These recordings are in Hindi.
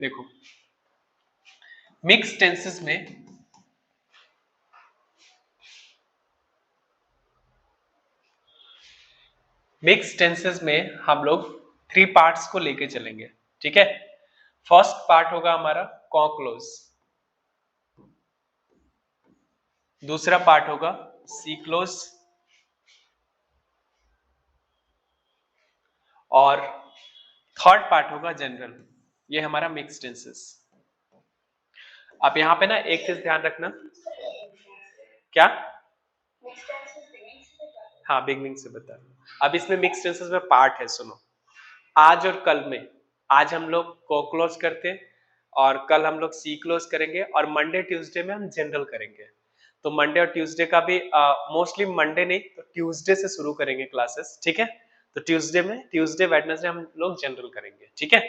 देखो मिक्स टेंसेस में हम लोग 3 पार्ट्स को लेके चलेंगे, ठीक है। फर्स्ट पार्ट होगा हमारा कॉक्लोज, दूसरा पार्ट होगा सी क्लोज और थर्ड पार्ट होगा जनरल। ये हमारा मिक्स टेंसेस। आप यहां पे ना एक चीज ध्यान रखना, क्या? हाँ, बिगनिंग से बता। अब इसमें मिक्स टेंसेस में पार्ट है, सुनो। आज और कल में, आज हम लोग को क्लोज करते हैं और कल हम लोग सी क्लोज करेंगे और मंडे ट्यूसडे में हम जनरल करेंगे। तो मंडे और ट्यूसडे का भी मोस्टली मंडे नहीं तो ट्यूसडे से शुरू करेंगे क्लासेस, ठीक है। तो ट्यूसडे वेडनेसडे हम लोग जनरल करेंगे, ठीक है।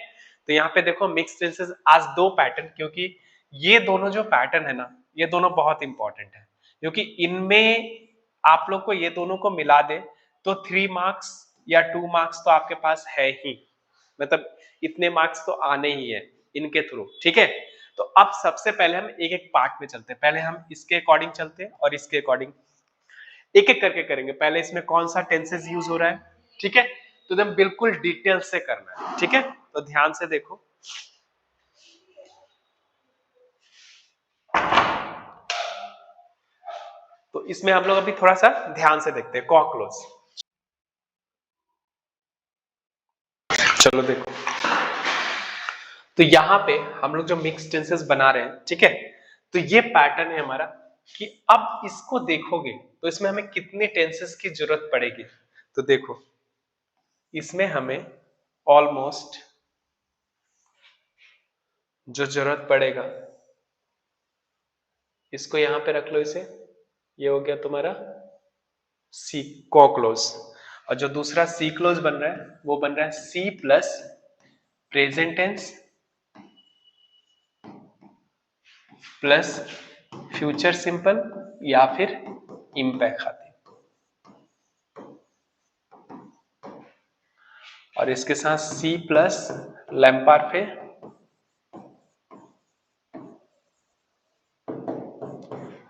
तो यहाँ पे देखो मिक्स टेंसेस आज 2 पैटर्न, क्योंकि ये दोनों जो पैटर्न है ना, ये दोनों बहुत इंपॉर्टेंट है, क्योंकि इनमें आप लोग को ये दोनों को मिला दे तो 3 मार्क्स या 2 मार्क्स तो आपके पास है ही, मतलब इतने मार्क्स तो आने ही है इनके थ्रू, ठीक है। तो अब सबसे पहले हम एक एक पार्ट में चलते हैं। पहले हम इसके अकॉर्डिंग चलते हैं और इसके अकॉर्डिंग एक एक करके करेंगे। पहले इसमें कौन सा टेंसेस यूज हो रहा है, ठीक है, तो एकदम बिल्कुल डिटेल से करना है, ठीक है। तो ध्यान से देखो, तो इसमें हम लोग अभी थोड़ा सा ध्यान से देखते हैं कॉक्लोज। चलो देखो, तो यहां पे हम लोग जो मिक्स टेंसेस बना रहे हैं, ठीक है, तो ये पैटर्न है हमारा कि अब इसको देखोगे तो इसमें हमें कितने टेंसेस की जरूरत पड़ेगी। तो देखो इसमें हमें ऑलमोस्ट जो जरूरत पड़ेगा, इसको यहां पे रख लो, इसे, ये हो गया तुम्हारा सी कॉक्लोज। और जो दूसरा सी क्लोज बन रहा है वो बन रहा है सी plus present tense plus future simple या फिर इम्पैक्ट, और इसके साथ सी प्लस लैम्पार्फे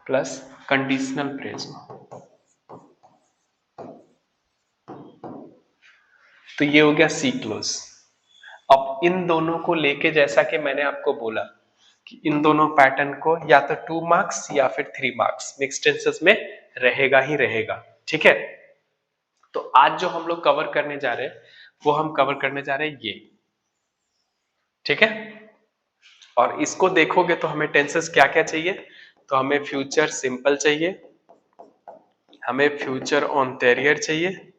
प्लस कंडीशनल प्रेज्मा। तो ये हो गया सी क्लोज। अब इन दोनों को लेके, जैसा कि मैंने आपको बोला कि इन दोनों पैटर्न को या तो 2 मार्क्स या फिर 3 मार्क्स मिक्स टेंसेस में रहेगा ही रहेगा, ठीक है। तो आज जो हम लोग कवर करने जा रहे हैं वो हम कवर करने जा रहे हैं ये, ठीक है। और इसको देखोगे तो हमें टेंसेस क्या क्या चाहिए, तो हमें फ्यूचर सिंपल चाहिए, हमें फ्यूचर ऑनटेरियर चाहिए,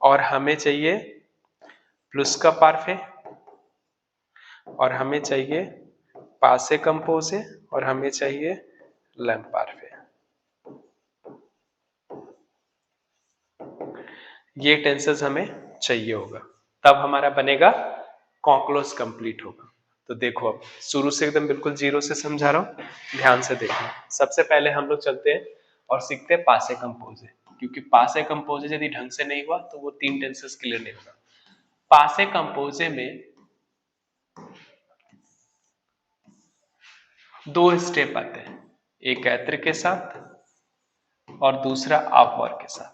और हमें चाहिए प्लुस्का पार्फे, और हमें चाहिए पासे कंपोजे, और हमें चाहिए लैम्पार्फे। ये टेंसेस हमें चाहिए होगा, तब हमारा बनेगा कॉक्लोज कंप्लीट होगा। तो देखो अब शुरू से एकदम बिल्कुल जीरो से समझा रहा हूं, ध्यान से देखो। सबसे पहले हम लोग चलते हैं और सीखते हैं पासे कंपोजे, क्योंकि पासे कंपोजे यदि ढंग से नहीं हुआ तो वो 3 टेंसेस क्लियर नहीं होगा। पासे कंपोजे में 2 स्टेप आते हैं, एक ऐत्र के साथ और दूसरा आपवर के साथ।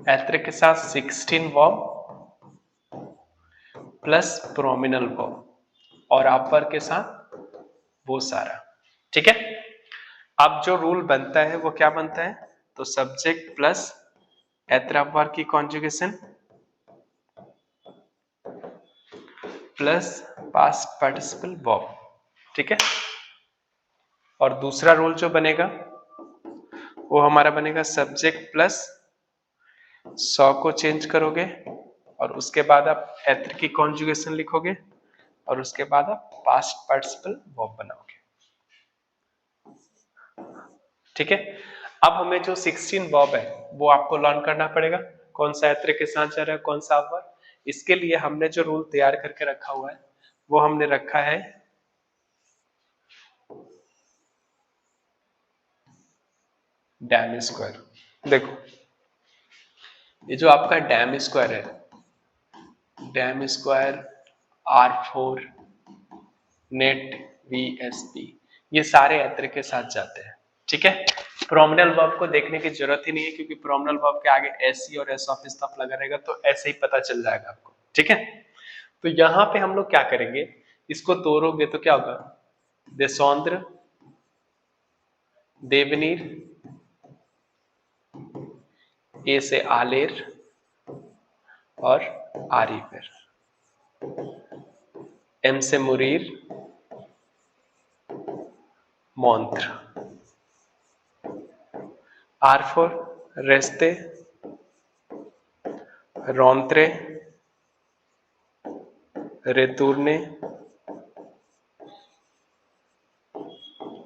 ऐत्र के साथ 16 वर्ब प्लस प्रोमिनल वर्ब, और आपवर के साथ वो सारा, ठीक है। अब जो रूल बनता है वो क्या बनता है, तो सब्जेक्ट प्लस ऐत्र अपवार की conjugation plus past participle verb, ठीक है। और दूसरा रूल जो बनेगा वो हमारा बनेगा सब्जेक्ट प्लस 100 को चेंज करोगे और उसके बाद आप ऐत्र की कॉन्जुगेशन लिखोगे और उसके बाद आप पास्ट पार्टिसिपल वर्ब बनाओगे, ठीक है। अब हमें जो 16 वर्ब है वो आपको लर्न करना पड़ेगा, कौन सा ऐत्र के साथ जा रहा है, कौन सा आपवर। इसके लिए हमने जो रूल तैयार करके रखा हुआ है वो हमने रखा है डैम स्क्वायर। देखो ये जो आपका डैम स्क्वायर है, dam square R4, net, VSP, ये सारे एत्र के साथ जाते हैं। ठीक है, प्रोमिनल वर्ब को देखने की जरूरत ही नहीं है क्योंकि प्रोमिनल वर्ब के आगे एस और एस ऑफ स्टॉप लगा रहेगा तो ऐसे ही पता चल जाएगा आपको। ठीक है, तो यहां पे हम लोग क्या करेंगे, इसको तोड़ोगे तो क्या होगा, देशौंद्र, देवनीर, ए से आलेर और आरिफेर, एम से मुरीर, मौंत्र, R4 रेस्ते, रौंत्रे, रेतुरने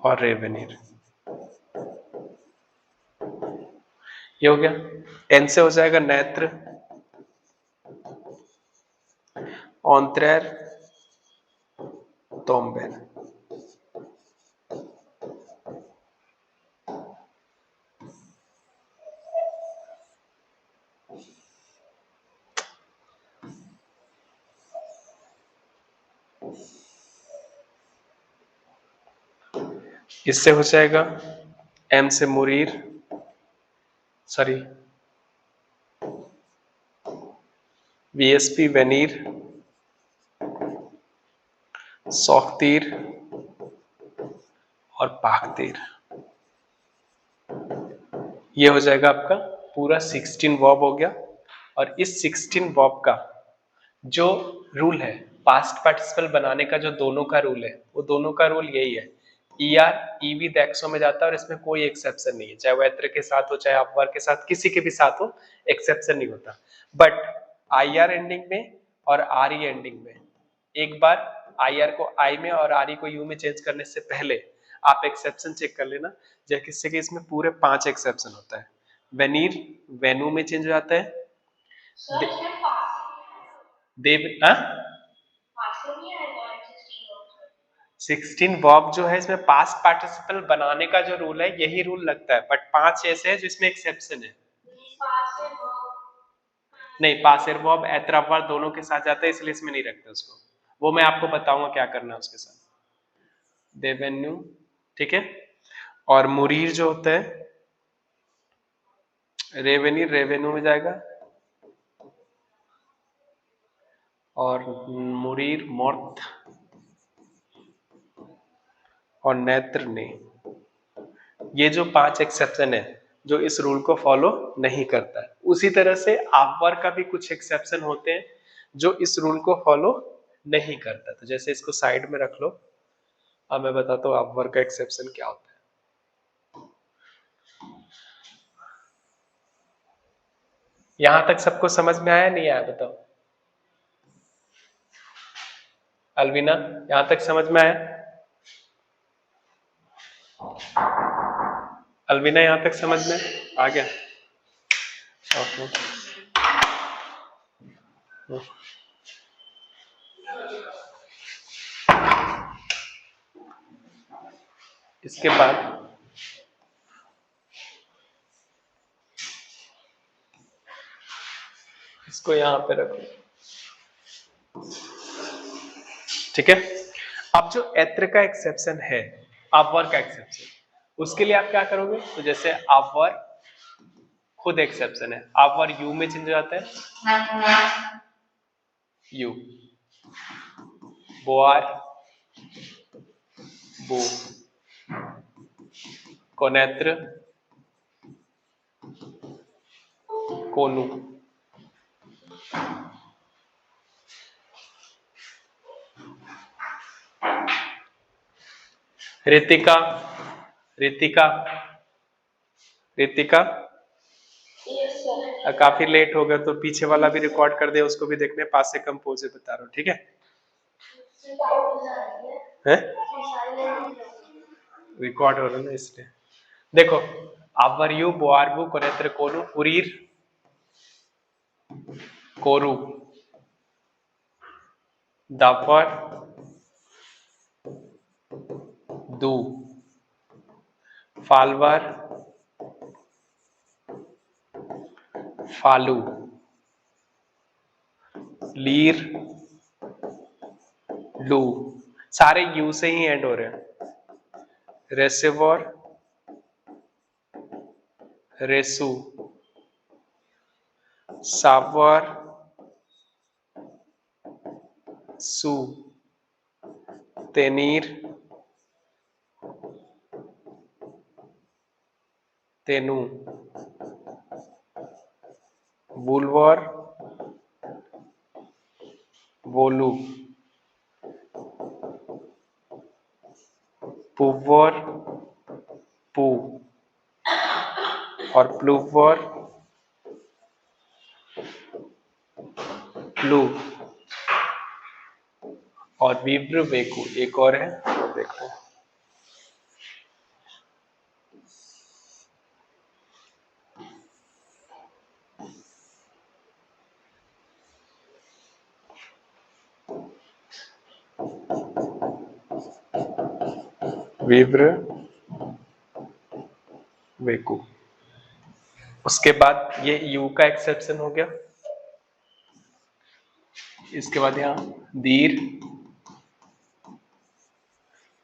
और रेवेनिर। ये हो गया। एन से हो जाएगा नेत्र, ऑन्त्रेर, तोम्बेर। इससे हो जाएगा एम से मुरीर, सॉरी VSP वेनीर, सौखतीर और पाकतीर। ये हो जाएगा आपका पूरा 16 वर्ब हो गया। और इस 16 वर्ब का जो रूल है, पास्ट पार्टिसिपल बनाने का जो दोनों का रूल है, वो दोनों का रूल यही है, ER EV एक्सो में जाता है और इसमें कोई एक्सेप्शन नहीं है, चाहे वो एत्र के साथ हो चाहे अपवार के साथ, किसी के भी साथ हो, एक्सेप्शन नहीं होता। बट IR एंडिंग में और RE एंडिंग में एक बार IR को I में और RE को U में चेंज करने से पहले आप एक्सेप्शन चेक कर लेना, जिससे कि इसमें पूरे 5 एक्सेप्शन होता है। वेनीर वेनु में चेंज हो जाता है, देव 16 वर्ब जो है इसमें पास्ट पार्टिसिपल बनाने का जो रूल है यही रूल लगता है, बट 5 ऐसे हैं जिसमें एक्सेप्शन है। नहीं, पासेर वर्ब एत्रावर दोनों के साथ जाता है इसलिए इसमें नहीं रखते उसको, वो मैं आपको बताऊंगा क्या करना है उसके साथ। देवेन्यू, ठीक है, और मुरीर जो होता है रेवेन्यू, रेवेन्यू में जाएगा, और मुरीर मोर्थ और नेत्र ने। ये जो 5 एक्सेप्शन है जो इस रूल को फॉलो नहीं करता है। उसी तरह से आपवर का भी कुछ एक्सेप्शन होते हैं जो इस रूल को फॉलो नहीं करता। तो जैसे इसको साइड में रख लो, अब मैं बताता हूँ आपवर का एक्सेप्शन क्या होता है। यहां तक सबको समझ में आया नहीं आया बताओ? अलविना, यहां तक समझ में आया? अलविना, यहां तक समझ में आ गया? इसके बाद इसको यहां पे रखो, ठीक है। अब जो एत्र का एक्सेप्शन है, आपवर का एक्सेप्शन, उसके लिए आप क्या करोगे, तो जैसे आपवर खुद एक्सेप्शन है, आपवर यू में चेंज हो जाता है, यू, बोआर, बो, कोनेत्र, कोनु, ऋतिका, ऋतिका, ऋतिका। काफी लेट हो गया तो पीछे वाला भी रिकॉर्ड कर दे, उसको भी देखने, पास से कंपोज बता रहा हूँ, ठीक है? रिकॉर्ड हो रहा है ना इसलिए। देखो, आवरयु, बोआरबु, कोनेत्र, कोनु, पुरीर, कोरु, दापर, दू, फालवार, फालू, लीर, लू, सारे यू से ही एंड हो रहे हैं। रेसेवोर, रेसू, सावर, सू, तेनीर, तेनू, वुलवर, वोलू, पुवर, पू, और प्लूवर, प्लू, और विब्र वेकू एक और है, वो देखते हैं। विब्र वेकू। उसके बाद ये यू का एक्सेप्शन हो गया। इसके बाद यहां दीर,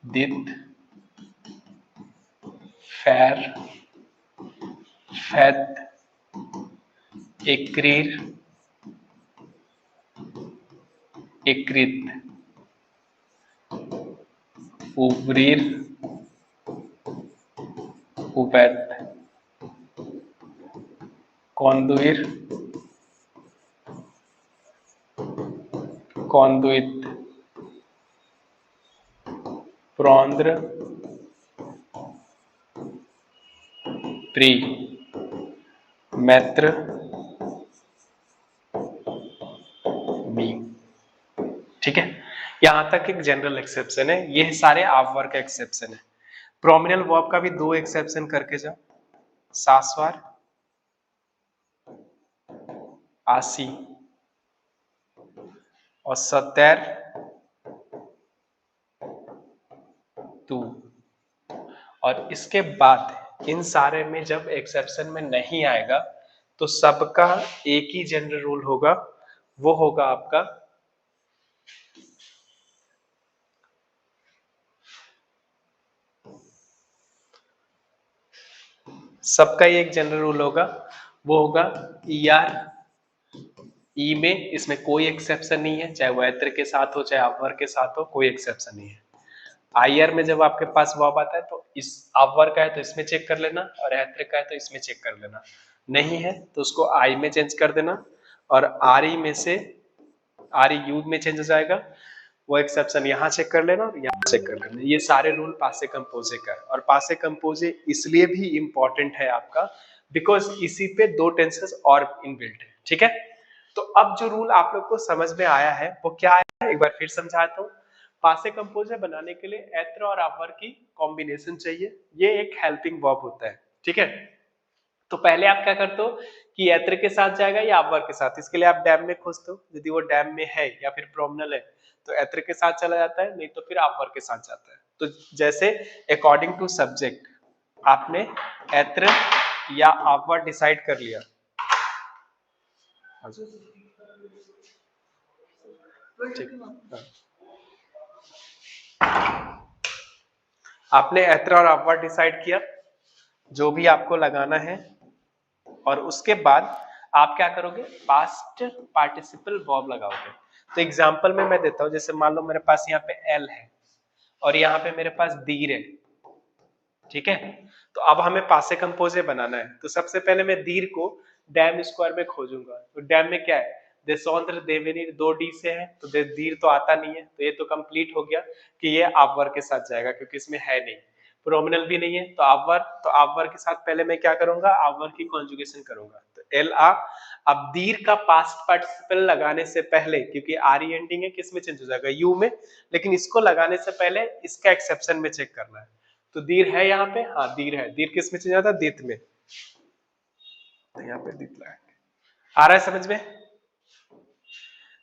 दित, फैर, फैद, इक्रीर, इक्रित, उबरीर, उपैत, कौंदुइर, कौंदुइत, प्रौंद्र, प्री, मैत्र, मी। ठीक है, यहां तक एक जनरल एक्सेप्शन है, ये सारे आववर का एक्सेप्शन है। प्रोमिनल वर्ब का भी दो एक्सेप्शन करके जाओ, सासवार, आसी, और सत्तर, तू। और इसके बाद इन सारे में जब एक्सेप्शन में नहीं आएगा तो सबका एक ही जनरल रूल होगा, वो होगा आपका सबका एक जनरल रूल होगा, वो होगा ई आर, ई में इसमें कोई एक्सेप्शन नहीं है, चाहे वो ऐत्र के साथ हो चाहे अवर के साथ हो, कोई एक्सेप्शन नहीं है। आई आर में जब आपके पास वर्ब आता है तो इस अवर का है तो इसमें चेक कर लेना, और ऐत्र का है तो इसमें चेक कर लेना, नहीं है तो उसको आई में चेंज कर देना, और आर ई में से आर ई यू में चेंज हो जाएगा, वो एक्सेप्शन यहाँ चेक कर लेना और यहाँ चेक कर लेना। ये सारे रूल पासे कंपोजे का है, और पासे कंपोजे इसलिए भी इंपॉर्टेंट है आपका बिकॉज इसी पे दो टेंसेस और इनबिल्ट है। ठीक है, तो अब जो रूल आप लोग को समझ में आया है वो क्या है, एक बार फिर समझाता हूँ। पासे कंपोजर बनाने के लिए ऐत्र और अवर की कॉम्बिनेशन चाहिए, ये एक हेल्पिंग वर्ब होता है। ठीक है, तो पहले आप क्या करते हो कि ऐत्र के साथ जाएगा या अवर के साथ, इसके लिए आप डैम में खोजते हो, यदि वो डैम में है या फिर प्रोमिनल है तो ऐत्र के साथ चला जाता है, नहीं तो फिर अवर के साथ जाता है। तो जैसे अकॉर्डिंग टू सब्जेक्ट आपने ऐत्र या अवर डिसाइड कर लिया, आपने ऐत्र और अवर डिसाइड किया जो भी आपको लगाना है, और उसके बाद आप क्या करोगे, पास्ट पार्टिसिपल वर्ब लगाओगे। तो एग्जांपल में मैं देता हूं, जैसे मान लो मेरे पास यहाँ पे एल है और यहाँ पे मेरे पास दीर है। ठीक है, तो अब हमें पासे कंपोजे बनाना है, तो सबसे पहले मैं दीर को डैम स्क्वायर में खोजूंगा। तो डैम में क्या है, देशौंद्र देवेनी, दो डी से है तो दीर तो आता नहीं है, तो ये तो कंप्लीट हो गया कि ये आवर के साथ जाएगा क्योंकि इसमें है नहीं, प्रोमिनल भी नहीं है, तो आवर, तो आवर के साथ पहले मैं क्या करूंगा, आवर की कॉन्जुगेशन करूंगा, तो एल आ। अब दीर का पास्ट पार्टिसिपल लगाने से पहले, क्योंकि आर ई एंडिंग है, किस में चेंज हो जाएगा, यू में, लेकिन इसको लगाने से पहले इसका एक्सेप्शन में चेक करना है। तो दीर है यहाँ पे, हाँ दीर है, दीर किस में चेंज आता है, दित में, तो यहाँ पे दित लगाएंगे। आ रहा है समझ में,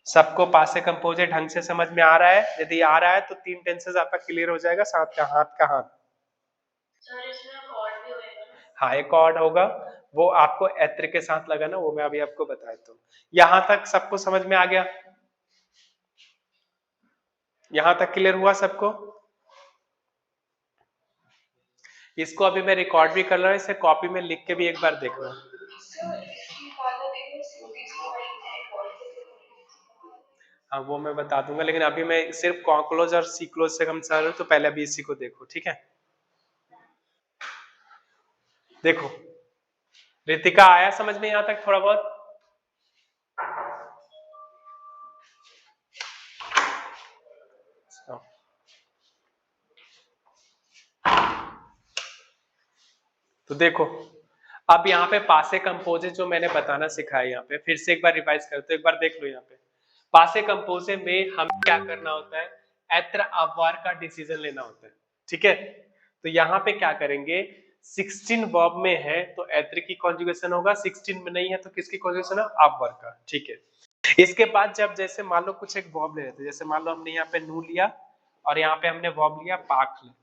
सबको पासे कंपोजे ढंग से समझ में आ रहा है? यदि आ रहा है तो तीन टेंसेस आपका क्लियर हो जाएगा, साथ का हाथ का हाथ। हाँ एक और होगा, वो आपको ऐत्र के साथ लगाना, वो मैं अभी आपको बताया। तो यहां तक सबको समझ में आ गया? यहां तक क्लियर हुआ सबको? इसको अभी मैं रिकॉर्ड भी कर रहा हूँ, इसे कॉपी में लिख के भी एक बार देखना। हाँ वो मैं बता दूंगा, लेकिन अभी मैं सिर्फ कॉन्क्लोज और सीक्लोज से हम सर, तो पहले अभी इसी को देखो, ठीक है? देखो रितिका, आया समझ में यहां तक थोड़ा बहुत? तो देखो अब यहाँ पे पासे कंपोजे जो मैंने बताना सिखाया, यहाँ पे फिर से एक बार रिवाइज करते, एक बार देख लो। यहाँ पे पासे कंपोजे में हमें क्या करना होता है, एत्र अपवार का डिसीजन लेना होता है, ठीक है? तो यहाँ पे क्या करेंगे, 16 वर्ब में है तो एत्र की कॉन्जुगेशन होगा, 16 में नहीं है तो किसकी कॉन्जुगेशन है, अपवार का, ठीक है? इसके बाद जब जैसे मान लो कुछ एक वर्ब ले रहे थे, जैसे मान लो हमने यहाँ पे नू लिया और यहाँ पे हमने वर्ब लिया पाक लिया,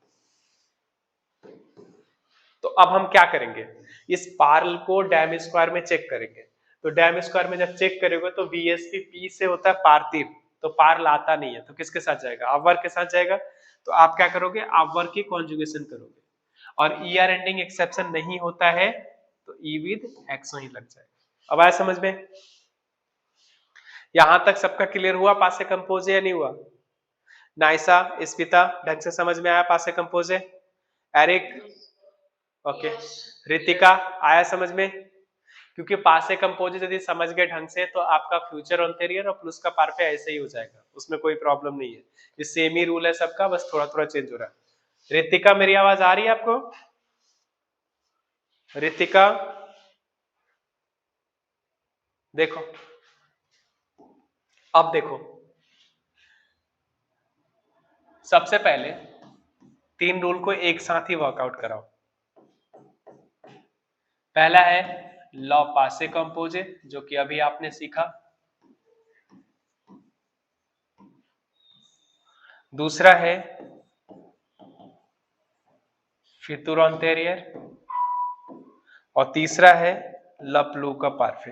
तो अब हम क्या करेंगे, इस पार्ल को डैम स्क्वायर में चेक करेंगे। तो डैम स्क्वायर में जब चेक करेंगे तो वीएसपी पी से होता है पार्थिव, तो पार्ल आता नहीं है, तो किसके साथ जाएगा, अवर के साथ जाएगा। तो आप क्या करोगे, अवर की कॉन्जुगेशन करोगे, और ईआर एंडिंग एक्सेप्शन नहीं होता है तो ई विद एक्सो ही लग जाएगा। अब आया समझ में? यहां तक सबका क्लियर हुआ पासे कंपोजे या नहीं हुआ? नाइसा, स्पिता, ढंग से समझ में आया पासे कंपोजे? एरिक, ओके, रितिका, आया समझ में? क्योंकि पासे कंपोजिट यदि समझ गए ढंग से तो आपका फ्यूचर ऑन्टेरियर और प्लस का पार्फे ऐसे ही हो जाएगा, उसमें कोई प्रॉब्लम नहीं है। ये सेम ही रूल है सबका, बस थोड़ा थोड़ा चेंज हो रहा है। रितिका, मेरी आवाज आ रही है आपको? रितिका देखो, अब देखो सबसे पहले 3 रूल को एक साथ ही वर्कआउट कराओ। पहला है लॉ पासे कंपोजे, जो कि अभी आपने सीखा। दूसरा है फितुर ऑन्टेरियर, और तीसरा है लप्लू का पार्फे।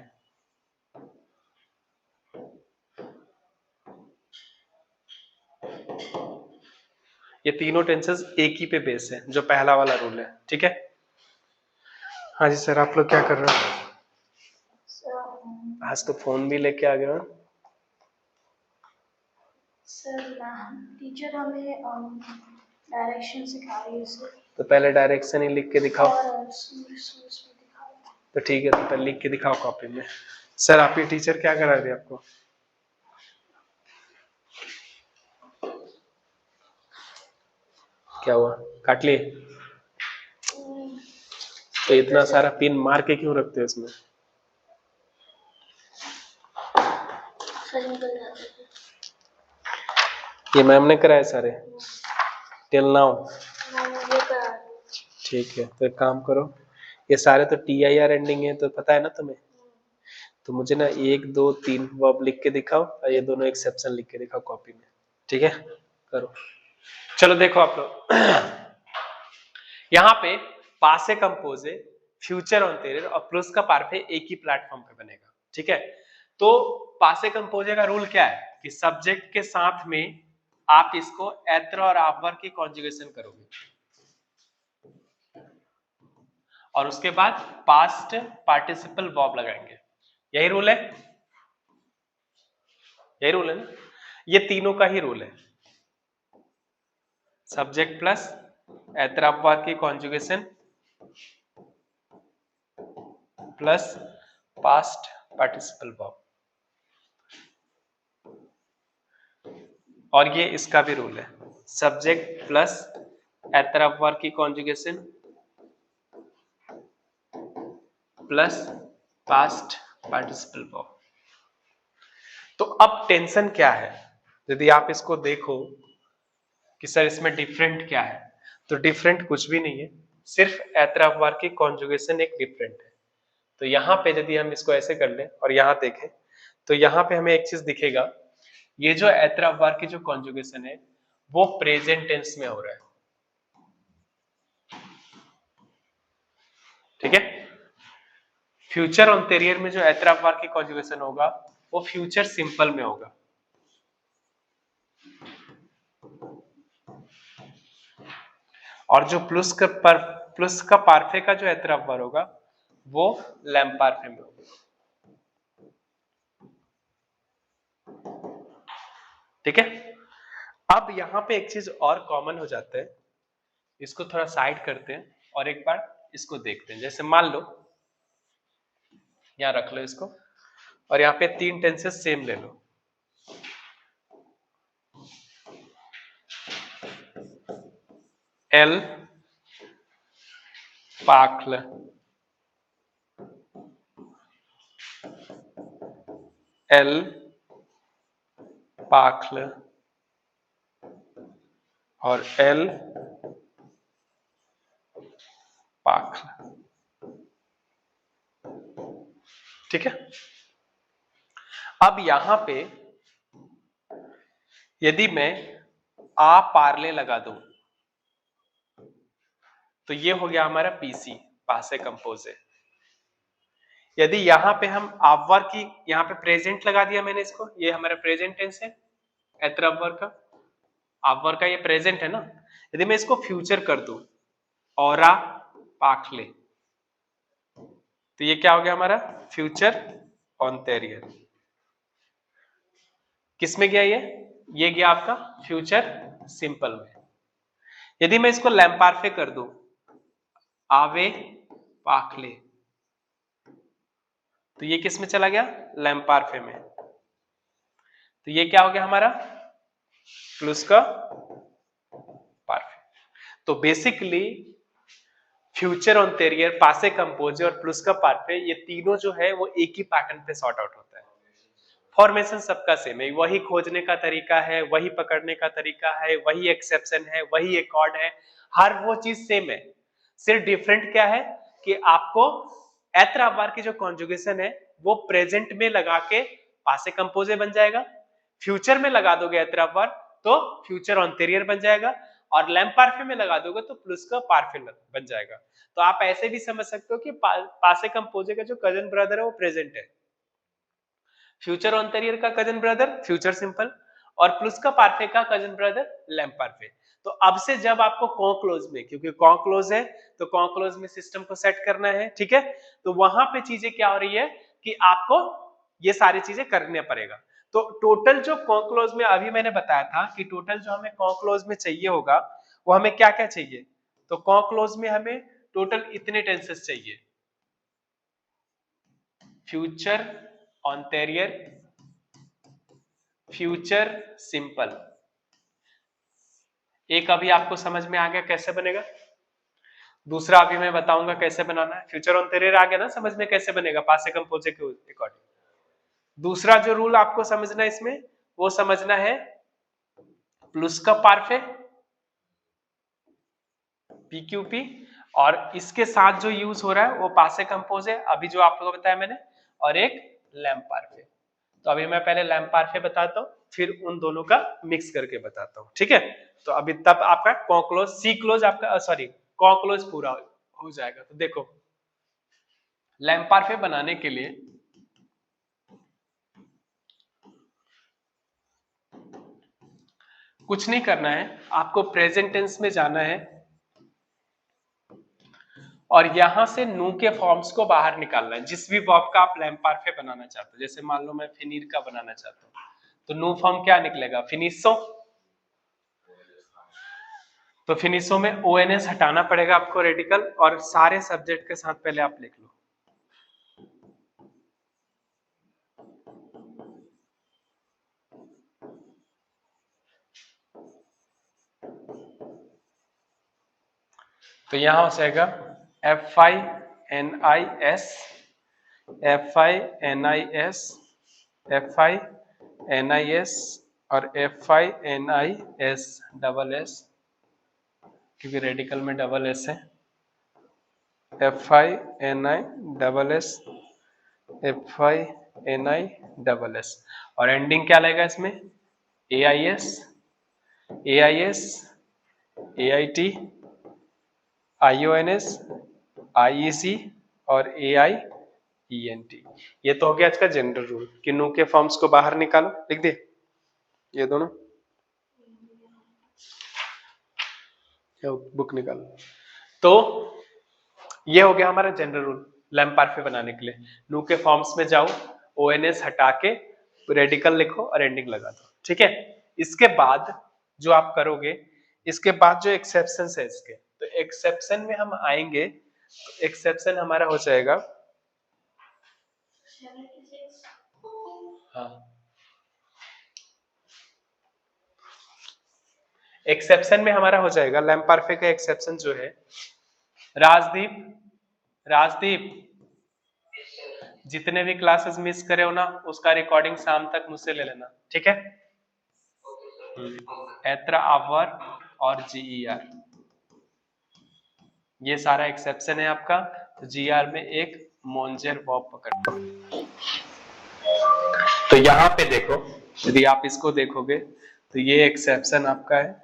ये तीनों टेंसेस एक ही पे बेस है, जो पहला वाला रूल है, ठीक है? हाँ जी सर, आप लोग क्या कर रहे हो? आज तो फोन भी लेके आ गए। सर टीचर हमें डायरेक्शन सिखा रही है सर। तो पहले डायरेक्शन ही लिख के दिखाओ। तो ठीक है, तो पहले लिख के दिखाओ कॉपी में। सर आपके टीचर क्या करा रहे आपको? क्या हुआ, काट लिए? तो इतना सारा पिन मार के क्यों रखते हो इसमें? ये मैम ने कराए सारे टिल नाउ? ठीक है, तो एक काम करो, ये सारे तो TIR एंडिंग है, तो पता है ना तुम्हें? तो मुझे ना 1 2 3 वर्ब लिख के दिखाओ, और ये दोनों एक्सेप्शन लिख के दिखाओ कॉपी में, ठीक है? करो। चलो देखो आप लोग, यहाँ पे पासे कंपोजे, फ्यूचर ऑन्टेरियर और प्लस का पार्फे एक ही प्लेटफॉर्म पे बनेगा, ठीक है? तो पासे कंपोजे का रूल क्या है कि सब्जेक्ट के साथ में आप इसको एत्र और आपवर की कॉन्जुगेशन करोगे, और उसके बाद पास्ट पार्टिसिपल वर्ब लगाएंगे। यही रूल है, यही रूल है ना? ये तीनों का ही रूल है, सब्जेक्ट प्लस एत्र अपवार की conjugation plus past participle verb, और ये इसका भी रूल है, सब्जेक्ट प्लस एत्र अपवार की conjugation plus past participle verb. तो अब टेंशन क्या है, यदि आप इसको देखो कि सर इसमें डिफरेंट क्या है, तो डिफरेंट कुछ भी नहीं है, सिर्फ एत्र अपवार की कॉन्जुगेशन एक डिफरेंट है। तो यहाँ पे यदि हम इसको ऐसे कर लें और यहाँ देखें, तो यहाँ पे हमें एक चीज दिखेगा, ये जो एत्र अपवार की जो कॉन्जुगेशन है वो प्रेजेंट टेंस में हो रहा है, ठीक है? फ्यूचर ऑन्टेरियर में जो एत्र अपवार की कॉन्जुगेशन होगा वो फ्यूचर सिंपल में होगा, और जो प्लस का पार्फे का जो एतराफर होगा वो लैम्पार्फे में होगा। ठीक है। अब यहां पे एक चीज और कॉमन हो जाता है, इसको थोड़ा साइड करते हैं और एक बार इसको देखते हैं। जैसे मान लो यहां रख लो इसको, और यहाँ पे 3 टेंसेस सेम ले लो। एल पाखल, एल पाखल और एल पाखल। ठीक है। अब यहां पे यदि मैं आ पार्ले लगा दूं तो ये हो गया हमारा पीसी, पासे कंपोजे। यदि यहां पे हम आवर की यहां पे प्रेजेंट लगा दिया मैंने इसको, ये हमारा प्रेजेंट टेंस है, एत्रवर का, आवर का ये प्रेजेंट है ना। यदि मैं इसको फ्यूचर कर दूं औरा पाखले, तो ये क्या हो गया हमारा फ्यूचर ऑनटेरियर। किसमें गया ये गया आपका फ्यूचर सिंपल में। यदि मैं इसको लैम्पार्फे कर दूं आवे पाखले, तो ये किस में चला गया लैम्पार्फे में। तो ये क्या हो गया हमारा प्लस का पार्फे। तो बेसिकली फ्यूचर ऑनटेरियर, पासे कंपोजे और प्लस का पार्फे, ये तीनों जो है वो एक ही पैटर्न पे सॉर्ट आउट होता है। फॉर्मेशन सबका सेम है, वही खोजने का तरीका है, वही पकड़ने का तरीका है, वही एक्सेप्शन है, वही एकॉर्ड है, हर वो चीज सेम है। सिर्फ डिफरेंट क्या है कि आपको एत्राबार की जो कॉन्जुगेशन है वो प्रेजेंट में लगा के पासे कंपोजे बन जाएगा, फ्यूचर में लगा दोगे एत्राबार तो फ्यूचर ऑनटेरियर बन जाएगा, और लैम्पार्फे में लगा दोगे तो प्लस का पार्फे बन जाएगा। तो आप ऐसे भी समझ सकते हो कि पासे कंपोजे का जो कजन ब्रदर है वो प्रेजेंट है, फ्यूचर ऑनटेरियर का कजन ब्रदर फ्यूचर सिंपल, और प्लस का पार्फे का कजन ब्रदर लैम्पार्फे। तो अब से जब आपको कॉन्क्लोज में, क्योंकि कॉन्क्लोज है तो कॉन्क्लोज में सिस्टम को सेट करना है, ठीक है, तो वहां पे चीजें क्या हो रही है कि आपको ये सारी चीजें करने पड़ेगा। तो टोटल जो कॉन्क्लोज में अभी मैंने बताया था कि टोटल जो हमें कॉन्क्लोज में चाहिए होगा वो हमें क्या क्या चाहिए, तो कॉन्क्लोज में हमें टोटल इतने टेंसेस चाहिए, फ्यूचर ऑनटेरियर, फ्यूचर सिंपल। एक अभी आपको समझ में आ गया कैसे बनेगा, दूसरा अभी मैं बताऊंगा कैसे बनाना है। फ्यूचर ऑनटेरियर आ गया ना समझ में कैसे बनेगा पासे कंपोजे के अकॉर्डिंग। दूसरा जो रूल आपको समझना है इसमें वो समझना है प्लस का पार्फे पीक्यूपी, और इसके साथ जो यूज हो रहा है वो पासे कंपोज है अभी जो आप लोगों को बताया मैंने, और एक लैम्पार्फे। तो अभी मैं पहले लैम्पार्फे बताता हूँ फिर उन दोनों का मिक्स करके बताता हूँ, ठीक है। तो अभी तब आपका कॉन्क्लोज सी क्लोज आपका सॉरी कॉन्क्लोज पूरा हो जाएगा। तो देखो लैम्पार्फे बनाने के लिए कुछ नहीं करना है, आपको प्रेजेंट टेंस में जाना है और यहां से नु के फॉर्म्स को बाहर निकालना है, जिस भी वर्ब का आप लैम्पार्फे बनाना चाहते हो। जैसे मान लो मैं फिनीर का बनाना चाहता हूँ तो नु फॉर्म क्या निकलेगा फिनिशो, तो फिनिशो में ओएनएस हटाना पड़ेगा आपको रेडिकल, और सारे सब्जेक्ट के साथ पहले आप लिख लो। तो यहां हो जाएगा FINIS, FINIS, FINIS और FINIS डबल एस, क्योंकि रेडिकल में डबल एस है, FINI double S, FINI double S, और एंडिंग क्या लगेगा इसमें AIS, AIS, AIT, IONS, IEC और AIENT। ये तो हो गया आज का जनरल रूल कि नु के फॉर्म्स को बाहर निकालो, लिख दे ये दोनों, बुक निकाल। तो ये हो गया हमारा जनरल रूल लैम्प पारफे बनाने के लिए। नू के फॉर्म्स में जाओ, ओएनएस हटा के रेडिकल लिखो और एंडिंग लगा दो, ठीक है। इसके बाद जो आप करोगे, इसके बाद जो एक्सेप्शन है इसके, तो एक्सेप्शन में हम आएंगे, तो एक्सेप्शन हमारा हो जाएगा, हाँ, एक्सेप्शन में हमारा हो जाएगा लैम्प पारफे का एक्सेप्शन जो है, राजदीप, राजदीप जितने भी क्लासेस मिस करे हो ना, उसका रिकॉर्डिंग शाम तक मुझसे ले लेना, ठीक है। एत्रा आवर और जीईआर, ये सारा एक्सेप्शन है आपका। तो जीआर में एक मोंजेर बॉब पकड़, तो यहां पे देखो, यदि आप इसको देखोगे तो ये एक्सेप्शन आपका है,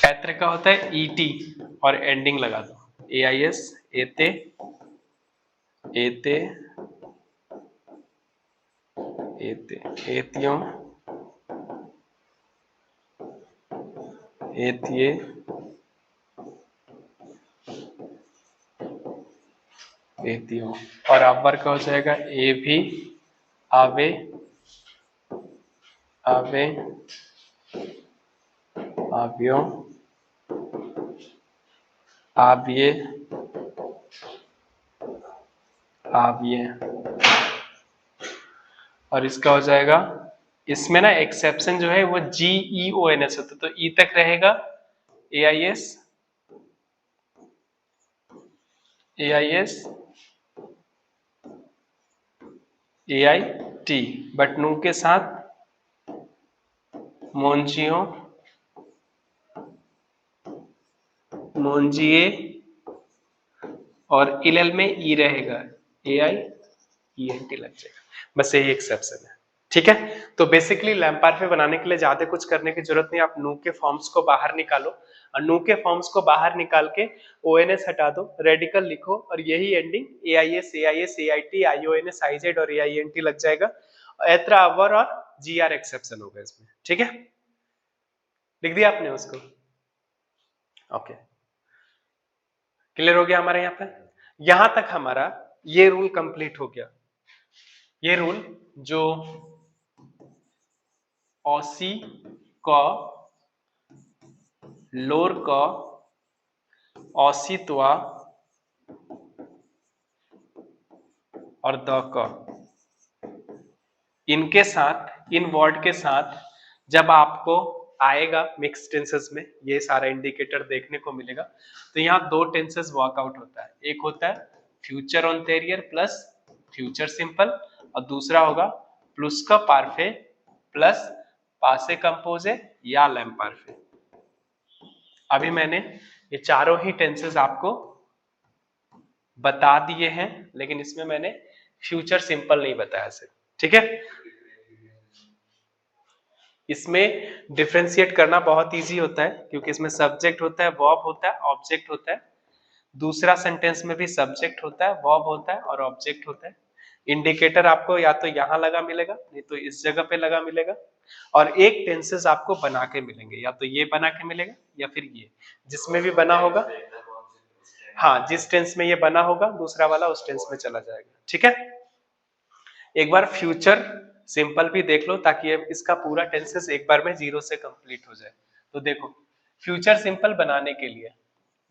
एत्र का होता है ईटी और एंडिंग लगा दो, एआईएस, एते, एते, एते, एतियों, एतिये, एतियों, और आवर का हो जाएगा ए भी, आवे, आवे, आवियों, आविये, आविये, और इसका हो जाएगा, इसमें ना एक्सेप्शन जो है वो GEONS होता है, तो ई तक रहेगा, AIS, AIS, AIT, बट नू के साथ मोंजियो, मोंजिए, और इलल में ई रहेगा, AIENT लग जाएगा, बस यही एक्सेप्शन है, ठीक है। तो बेसिकली लैम्प पारफे बनाने के लिए ज्यादा कुछ करने की जरूरत नहीं, आप नू के फॉर्म्स को बाहर निकालो, और नू के फॉर्म्स को बाहर निकाल के ओएनएस हटा दो, रेडिकल लिखो, और यही ending AIS, AIS, AIT, IONS, IZ और AINT लग जाएगा, एत्रा आवर और GR एक्सेप्शन होगा इसमें, ठीक है। लिख दिया आपने उसको, ओके, क्लियर हो गया हमारे यहाँ पे। यहां तक हमारा ये रूल कंप्लीट हो गया। ये रूल जो औसी क, लोर क, औसित्वा और द क, इनके साथ, इन वर्ड के साथ जब आपको आएगा मिक्स टेंसेस में ये सारा इंडिकेटर देखने को मिलेगा, तो यहाँ दो टेंसेस वर्कआउट होता है, एक होता है फ्यूचर ऑन्टेरियर प्लस फ्यूचर सिंपल, और दूसरा होगा प्लुस्का पारफे प्लस पासे कंपोजे या लैम्प पारफे। अभी मैंने ये चारों ही टेंसेस आपको बता दिए हैं, लेकिन इसमें मैंने फ्यूचर सिंपल नहीं बताया सिर्फ, ठीक है। इसमें डिफरेंशिएट करना बहुत इजी होता है, क्योंकि इसमें सब्जेक्ट होता है, वर्ब होता है, ऑब्जेक्ट होता है। दूसरा सेंटेंस में भी सब्जेक्ट होता है, वर्ब होता है और ऑब्जेक्ट होता है। इंडिकेटर आपको या तो यहां लगा मिलेगा, नहीं तो इस जगह पे लगा मिलेगा, और एक टेंसेस आपको बना के मिलेंगे, या तो ये बना के मिलेगा या फिर ये, जिसमें भी बना होगा, हाँ, जिस टेंस में ये बना होगा दूसरा वाला उस टेंस में चला जाएगा, ठीक है। एक बार फ्यूचर सिंपल भी देख लो, ताकि इसका पूरा टेंसेस एक बार में जीरो से कंप्लीट हो जाए। तो देखो, फ्यूचर सिंपल बनाने के लिए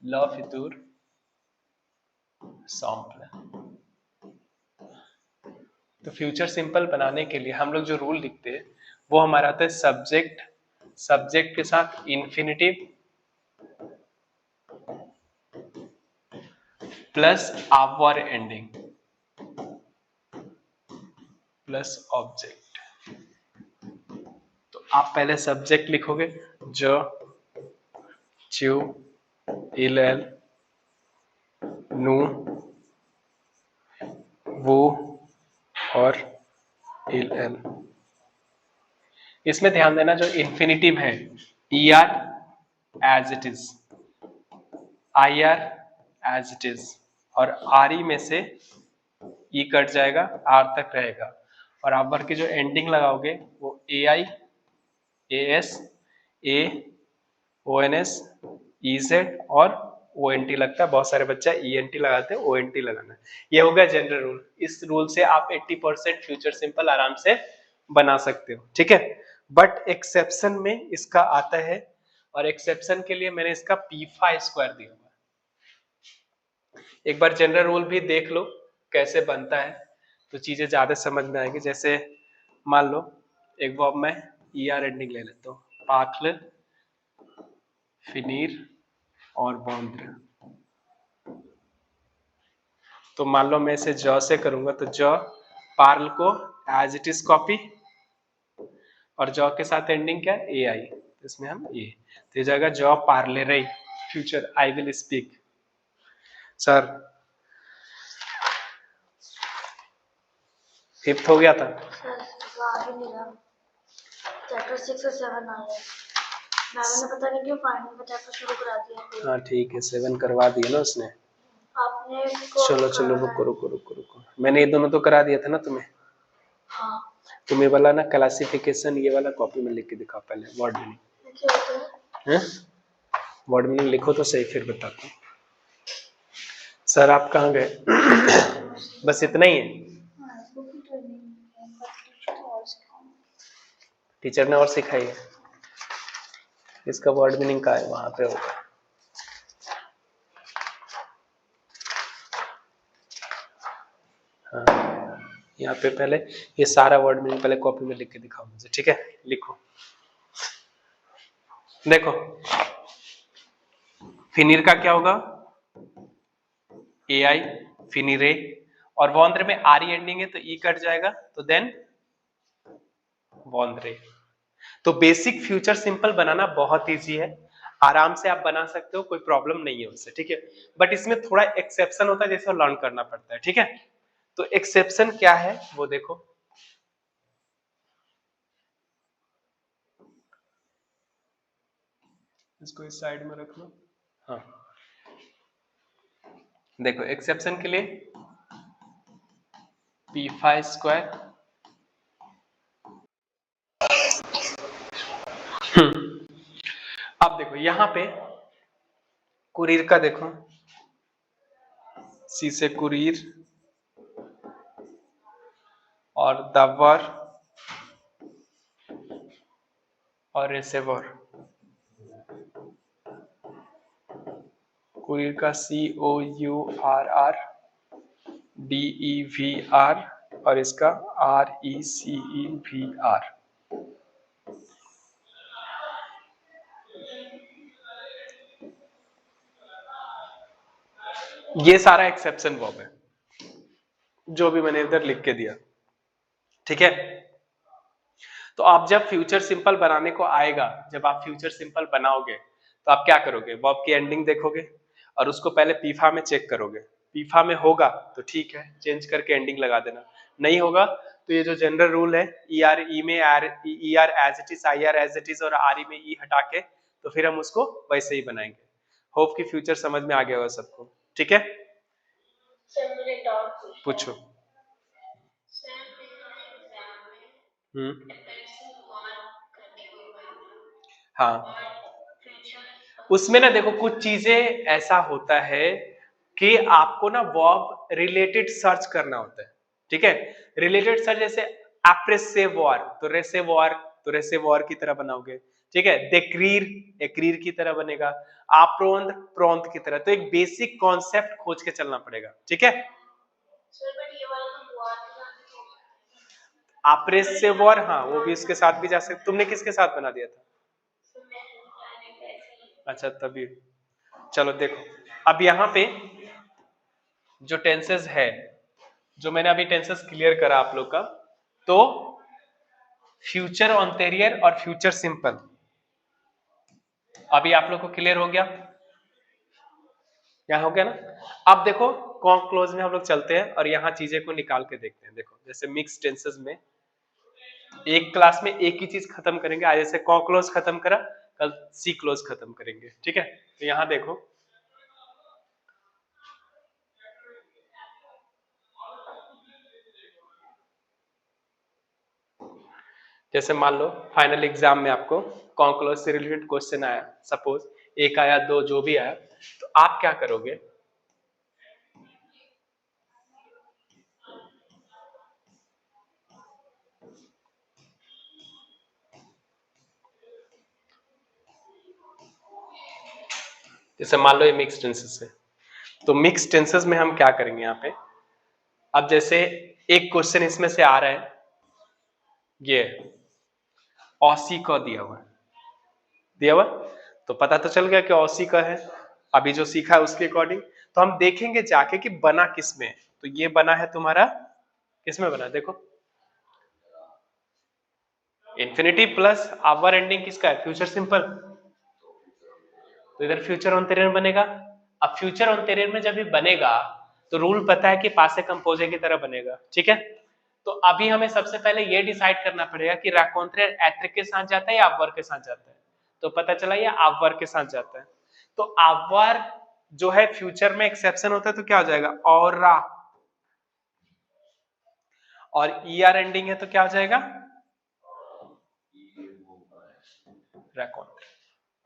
ल फितूर सॉम्पल, तो फ्यूचर सिंपल बनाने के लिए हम लोग जो रूल लिखते हैं वो हमारा आता है सब्जेक्ट, सब्जेक्ट के साथ infinitive plus our ending plus object. तो आप पहले सब्जेक्ट लिखोगे, जो, च्यू, इलेल, नू, वो और इलेल। इसमें ध्यान देना जो इंफिनिटिव है, ER as it is, IR as it is, और RE में से ई कट जाएगा, आर तक रहेगा, और आप वर्ग की जो एंडिंग लगाओगे वो A I, A S, A, O N S, E Z और ओ एन टी लगता है। बहुत सारे बच्चा ई एन टी लगाते हैं, ओ एन टी लगाना है। ये हो गया जनरल रूल। इस रूल से आप 80% फ्यूचर सिंपल आराम से बना सकते हो, ठीक है। बट एक्सेप्शन में इसका आता है, और एक्सेप्शन के लिए मैंने इसका पीफा स्क्वायर दिया हुआ है। एक बार जनरल रूल भी देख लो कैसे बनता है, तो चीजें ज्यादा समझ में आएगी। जैसे मान लो एक बार मैं ई आर एंडिंग ले लेता हूँ, पाखल, फिनीर और बॉन्द्र। तो मान लो मैं इसे ज से करूंगा, तो ज पार्ल को एज इट इज कॉपी, और ज के साथ एंडिंग क्या है, ए आई, तो इसमें हम ए, तो ये जाएगा ज पार्ले रही, future I will speak. Sir fifth हो गया था सर आ ही नहीं रहा, चैप्टर 6 और 7 आ गया। मैम ने पता नहीं क्यों फाइनल का चैप्टर शुरू करा दिया। हाँ ठीक है, 7 करवा दिया ना उसने। आपने चलो चलो रुको रुको रुको रुको, मैंने ये दोनों तो करा दिया था ना तुम्हें। हाँ। तुम ये वाला ना क्लासिफिकेशन, ये वाला कॉपी में लिख के दिखाओ पहले, वर्ड मीनिंग। क्या होता है? वर्ड मीनिंग लिखो तो सही, फिर बताता हूँ। सर आप कहाँ गए? बस इतना ही है? टीचर ने और सिखाई है। इसका वर्ड मीनिंग का है, वहां पे होगा। हाँ, यहाँ पे पहले ये सारा वर्ड मीनिंग पहले कॉपी में लिख के दिखाओ मुझे, ठीक है। लिखो, देखो फिनीर का क्या होगा, ए आई, फिनीरे, और वॉन्द्रे में आर ई एंडिंग है तो ई कट जाएगा, तो देन वॉन्द्रे। तो बेसिक फ्यूचर सिंपल बनाना बहुत इजी है, आराम से आप बना सकते हो, कोई प्रॉब्लम नहीं है उससे, ठीक है। बट इसमें थोड़ा एक्सेप्शन होता है, जैसे लर्न करना पड़ता है, ठीक है। तो एक्सेप्शन क्या है वो देखो, इसको इस साइड में रख लो। हाँ देखो, एक्सेप्शन के लिए पीफा स्क्वायर, अब देखो यहां पे कुरीर का देखो, सी से कुरीर और दवर और रिसेवर। कुरीर का C O U R R D E V R, और इसका R E C E V R. ये सारा एक्सेप्शन वर्ब है जो भी मैंने इधर लिख के दिया, ठीक है। तो आप जब फ्यूचर सिंपल बनाने को आएगा, जब आप फ्यूचर सिंपल बनाओगे तो आप क्या करोगे, वर्ब की एंडिंग देखोगे और उसको पहले पीफा में चेक करोगे। पीफा में होगा तो ठीक है, चेंज करके एंडिंग लगा देना। नहीं होगा तो ये जो जनरल रूल है, ई आर ई में E R as it is, I R as it is, और आर ई में ई हटा के, तो फिर हम उसको वैसे ही बनाएंगे। होप कि फ्यूचर समझ में आ गया होगा सबको, ठीक है। पूछो। हाँ, उसमें ना देखो कुछ चीजें ऐसा होता है कि आपको ना वर्ब रिलेटेड सर्च करना होता है, ठीक है। रिलेटेड सर्च जैसे एप्रेसेवॉर, तो रेसेवॉर, तो रेसेवॉर की तरह बनाओगे, ठीक है। देक्रीर, एक्रीर की तरह बनेगा। आप्रोंद, प्रोंद की तरह। तो एक बेसिक कॉन्सेप्ट खोज के चलना पड़ेगा, ठीक है। एप्रेसेवॉर, हाँ वो भी इसके साथ भी जा सकते। तुमने किसके साथ बना दिया था? अच्छा तभी। चलो देखो, अब यहां पे जो टेंसेस है, जो मैंने अभी टेंसेस क्लियर करा आप लोग का, तो फ्यूचर ऑन्टेरियर और फ्यूचर सिंपल अभी आप लोग को क्लियर हो गया, यहाँ हो गया ना। अब देखो कॉन्क्लोज में हम लोग चलते हैं और यहाँ चीजें को निकाल के देखते हैं। देखो जैसे मिक्स टेंसेस में एक क्लास में एक ही चीज खत्म करेंगे, आज जैसे कॉन्क्लोज खत्म करा, कल सी क्लोज खत्म करेंगे, ठीक है। तो यहाँ देखो जैसे मान लो फाइनल एग्जाम में आपको कॉन्क्लोज से रिलेटेड क्वेश्चन आया, सपोज एक आया, दो, जो भी आया, तो आप क्या करोगे? जैसे मान लो ये मिक्स टेंसेस है, तो मिक्स टेंसेस में हम क्या करेंगे यहाँ पे? अब जैसे एक क्वेश्चन इसमें से आ रहा है, ये औसी का दिया हुआ, तो पता तो चल गया कि औसी का है। अभी जो सीखा है उसके अकॉर्डिंग तो हम देखेंगे जाके कि बना किस में। तो ये बना है तुम्हारा, किस में बना, देखो इन्फिनिटिव प्लस आवर एंडिंग किसका है? Future simple. तो इधर फ्यूचर ऑन बनेगा। अब फ्यूचर ऑन में जब ये बनेगा तो रूल पता है कि पासे कंपोजे की तरह बनेगा, ठीक है। तो अभी हमें सबसे पहले ये डिसाइड करना पड़ेगा कि रैकोंथेर एथ्रिक के साथ जाता है या आवर के साथ जाता है। तो पता चला ये आवर के साथ जाता है। तो आवर जो है फ्यूचर में एक्सेप्शन होता है, तो क्या हो जाएगा? और ईआर एंडिंग है तो क्या हो जाएगा? रैकोंथेर।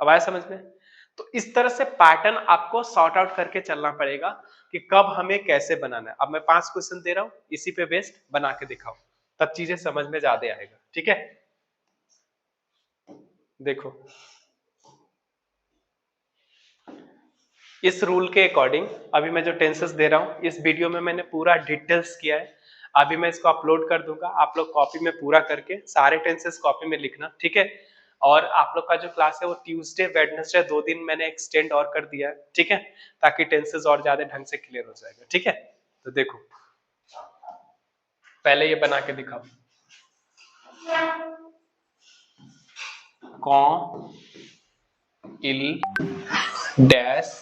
अब आया समझ में? तो इस तरह से पैटर्न आपको सॉर्ट आउट करके चलना पड़ेगा कि कब हमें कैसे बनाना है। अब मैं 5 क्वेश्चन दे रहा हूं, इसी पे बेस्ड बना के दिखाओ, तब चीजें समझ में ज्यादा आएगा, ठीक है। देखो इस रूल के अकॉर्डिंग अभी मैं जो टेंसेस दे रहा हूं, इस वीडियो में मैंने पूरा डिटेल्स किया है। अभी मैं इसको अपलोड कर दूंगा, आप लोग कॉपी में पूरा करके सारे टेंसेस कॉपी में लिखना, ठीक है। और आप लोग का जो क्लास है वो ट्यूसडे वेडनेसडे 2 दिन मैंने एक्सटेंड और कर दिया है, ठीक है, ताकि टेंसेस और ज्यादा ढंग से क्लियर हो जाएगा, ठीक है। तो देखो पहले ये बना के दिखाओ, कॉ इल डैश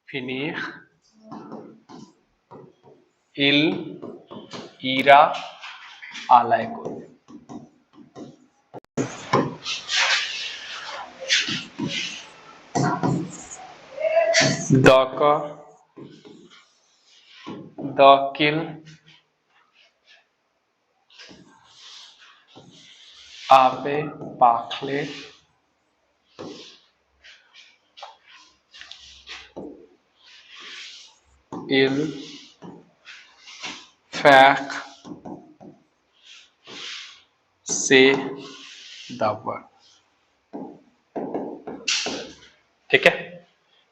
फिनिर इल ईरा आलायको। दाका दाकिल आपे पाखले इल फैक से दावर, ठीक है।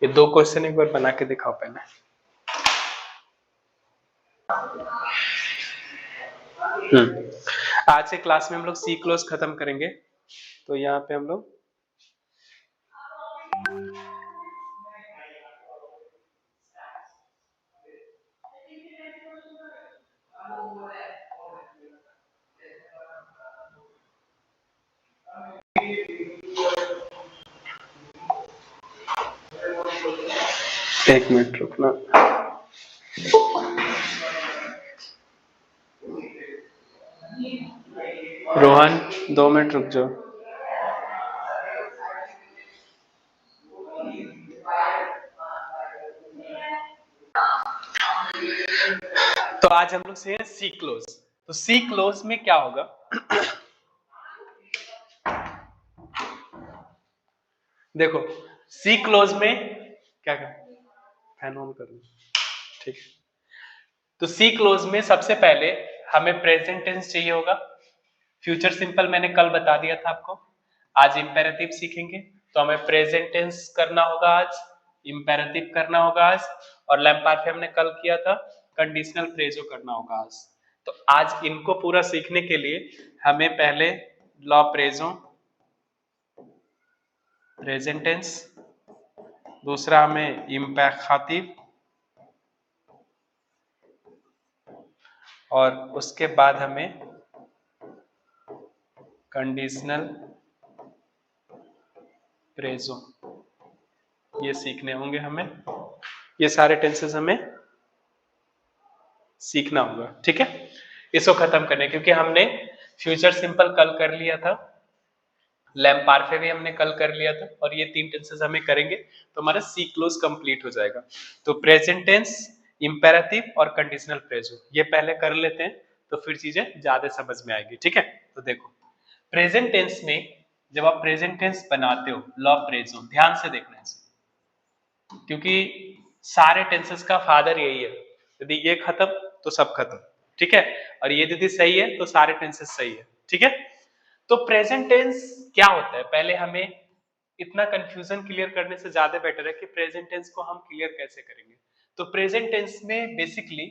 ये 2 क्वेश्चन एक बार बना के दिखाओ पहले। आज के क्लास में हम लोग सी क्लोज खत्म करेंगे। तो यहाँ पे हम लोग एक मिनट रुकना, रोहन 2 मिनट रुक जाओ। तो आज हम लोग से सी क्लोज। तो सी क्लोज में क्या होगा? देखो सी क्लोज में क्या कर, फैन ऑन कर लो, ठीक है। तो सी क्लोज में सबसे पहले हमें प्रेजेंट टेंस चाहिए होगा। फ्यूचर सिंपल मैंने कल बता दिया था आपको। आज इंपेरेटिव सीखेंगे, तो हमें प्रेजेंट टेंस करना होगा आज, इंपेरेटिव करना होगा आज, और लैम्पार्फे हमने कल किया था, कंडीशनल फ्रेजो करना होगा आज। तो आज इनको पूरा सीखने के लिए हमें पहले लॉ प्रेजो प्रेजेंट टेंस, दूसरा हमें इम्पेरेटिव, और उसके बाद हमें कंडीशनल प्रेजो, ये सीखने होंगे हमें। ये सारे टेंसेस हमें सीखना होगा, ठीक है। इसको खत्म करने, क्योंकि हमने फ्यूचर सिंपल कल कर लिया था, लैम्पार्फे भी हमने कल कर लिया था, और ये 3 टेंसेस हमें करेंगे तो हमारा सी क्लोज कंप्लीट हो जाएगा। तो प्रेजेंट टेंस, इंपेरेटिव और कंडीशनल फ्रेजो ये पहले कर लेते हैं, तो फिर चीजें ज्यादा समझ में आएगी। ठीक है, तो देखो प्रेजेंट टेंस में जब आप प्रेजेंट टेंस बनाते हो, लॉ प्रेजो, ध्यान से देखना है क्योंकि सारे टेंसेस का फादर यही है। यदि ये खत्म तो सब खत्म। ठीक है, और ये यदि सही है तो सारे टेंसेस सही है। ठीक है, तो प्रेजेंट टेंस क्या होता है, पहले हमें इतना कंफ्यूजन क्लियर करने से ज्यादा बेटर है कि प्रेजेंट टेंस को हम क्लियर कैसे करेंगे। तो प्रेजेंट टेंस में बेसिकली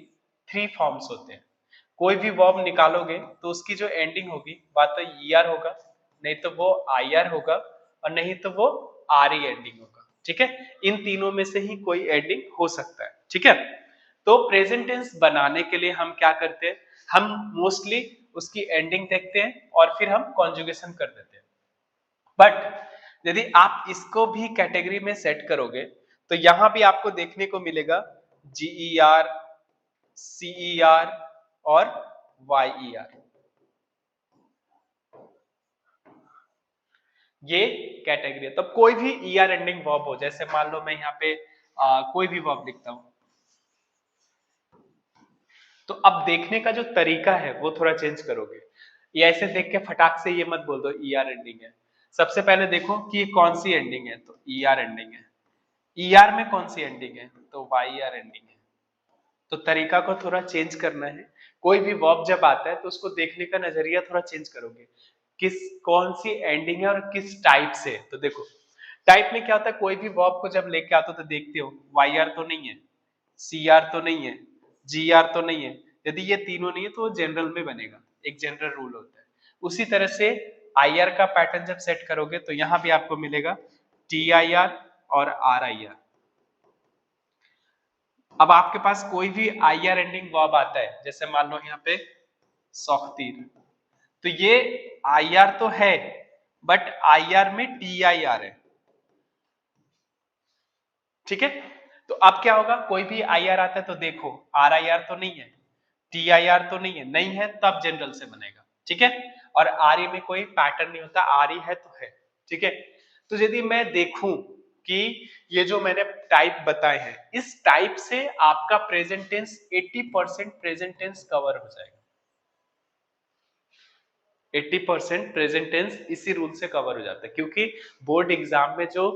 3 फॉर्म्स होते हैं। कोई भी वर्ब निकालोगे तो उसकी जो एंडिंग होगी वह तो ER होगा, नहीं तो वो IR होगा, और नहीं तो वो RE एंडिंग होगा। ठीक है, इन तीनों में से ही कोई एंडिंग हो सकता है। ठीक है, तो प्रेजेंट टेंस बनाने के लिए हम क्या करते हैं, हम मोस्टली उसकी एंडिंग देखते हैं और फिर हम कॉन्जुगेशन कर देते हैं। बट यदि आप इसको भी कैटेगरी में सेट करोगे तो यहां भी आपको देखने को मिलेगा GER, CER और YER। ये कैटेगरी है। तब कोई भी ER एंडिंग वर्ब हो, जैसे मान लो मैं यहाँ पे कोई भी वर्ब लिखता हूं, तो अब देखने का जो तरीका है वो थोड़ा चेंज करोगे। ये ऐसे देख के फटाक से ये मत बोल दो ER एंडिंग है। सबसे पहले देखो कि कौन सी एंडिंग है, तो ER एंडिंग है। ER में कौन सी एंडिंग है, तो YER एंडिंग है। तो तरीका को थोड़ा चेंज करना है। कोई भी वर्ब जब आता है तो उसको देखने का नजरिया थोड़ा चेंज करोगे, किस कौन सी एंडिंग है और किस टाइप से। तो देखो टाइप में क्या होता है, कोई भी वर्ब को जब लेके आते हो तो देखते हो YR तो नहीं है, CR तो नहीं है, GR तो नहीं है। यदि ये तीनों नहीं है तो वो जनरल में बनेगा, एक जनरल रूल होता है। उसी तरह से IR का पैटर्न जब सेट करोगे तो यहां भी आपको मिलेगा TIR और RIR। अब आपके पास कोई भी IR एंडिंग वर्ब आता है, जैसे मान लो यहाँ पे सौखतीर, तो ये IR तो है बट IR में TIR है। ठीक है, तो अब क्या होगा, कोई भी IR आता है तो देखो RIR तो नहीं है, TIR तो नहीं है, नहीं है तब जनरल से बनेगा। ठीक है, और RE में कोई पैटर्न नहीं होता, RE है तो है। ठीक है, तो यदि मैं देखूं कि ये जो मैंने टाइप बताए हैं, इस टाइप से आपका present tense 80% present tense cover हो जाएगा। 80% प्रेजेंट टेंस इसी रूल से कवर हो जाता है, क्योंकि बोर्ड एग्जाम में जो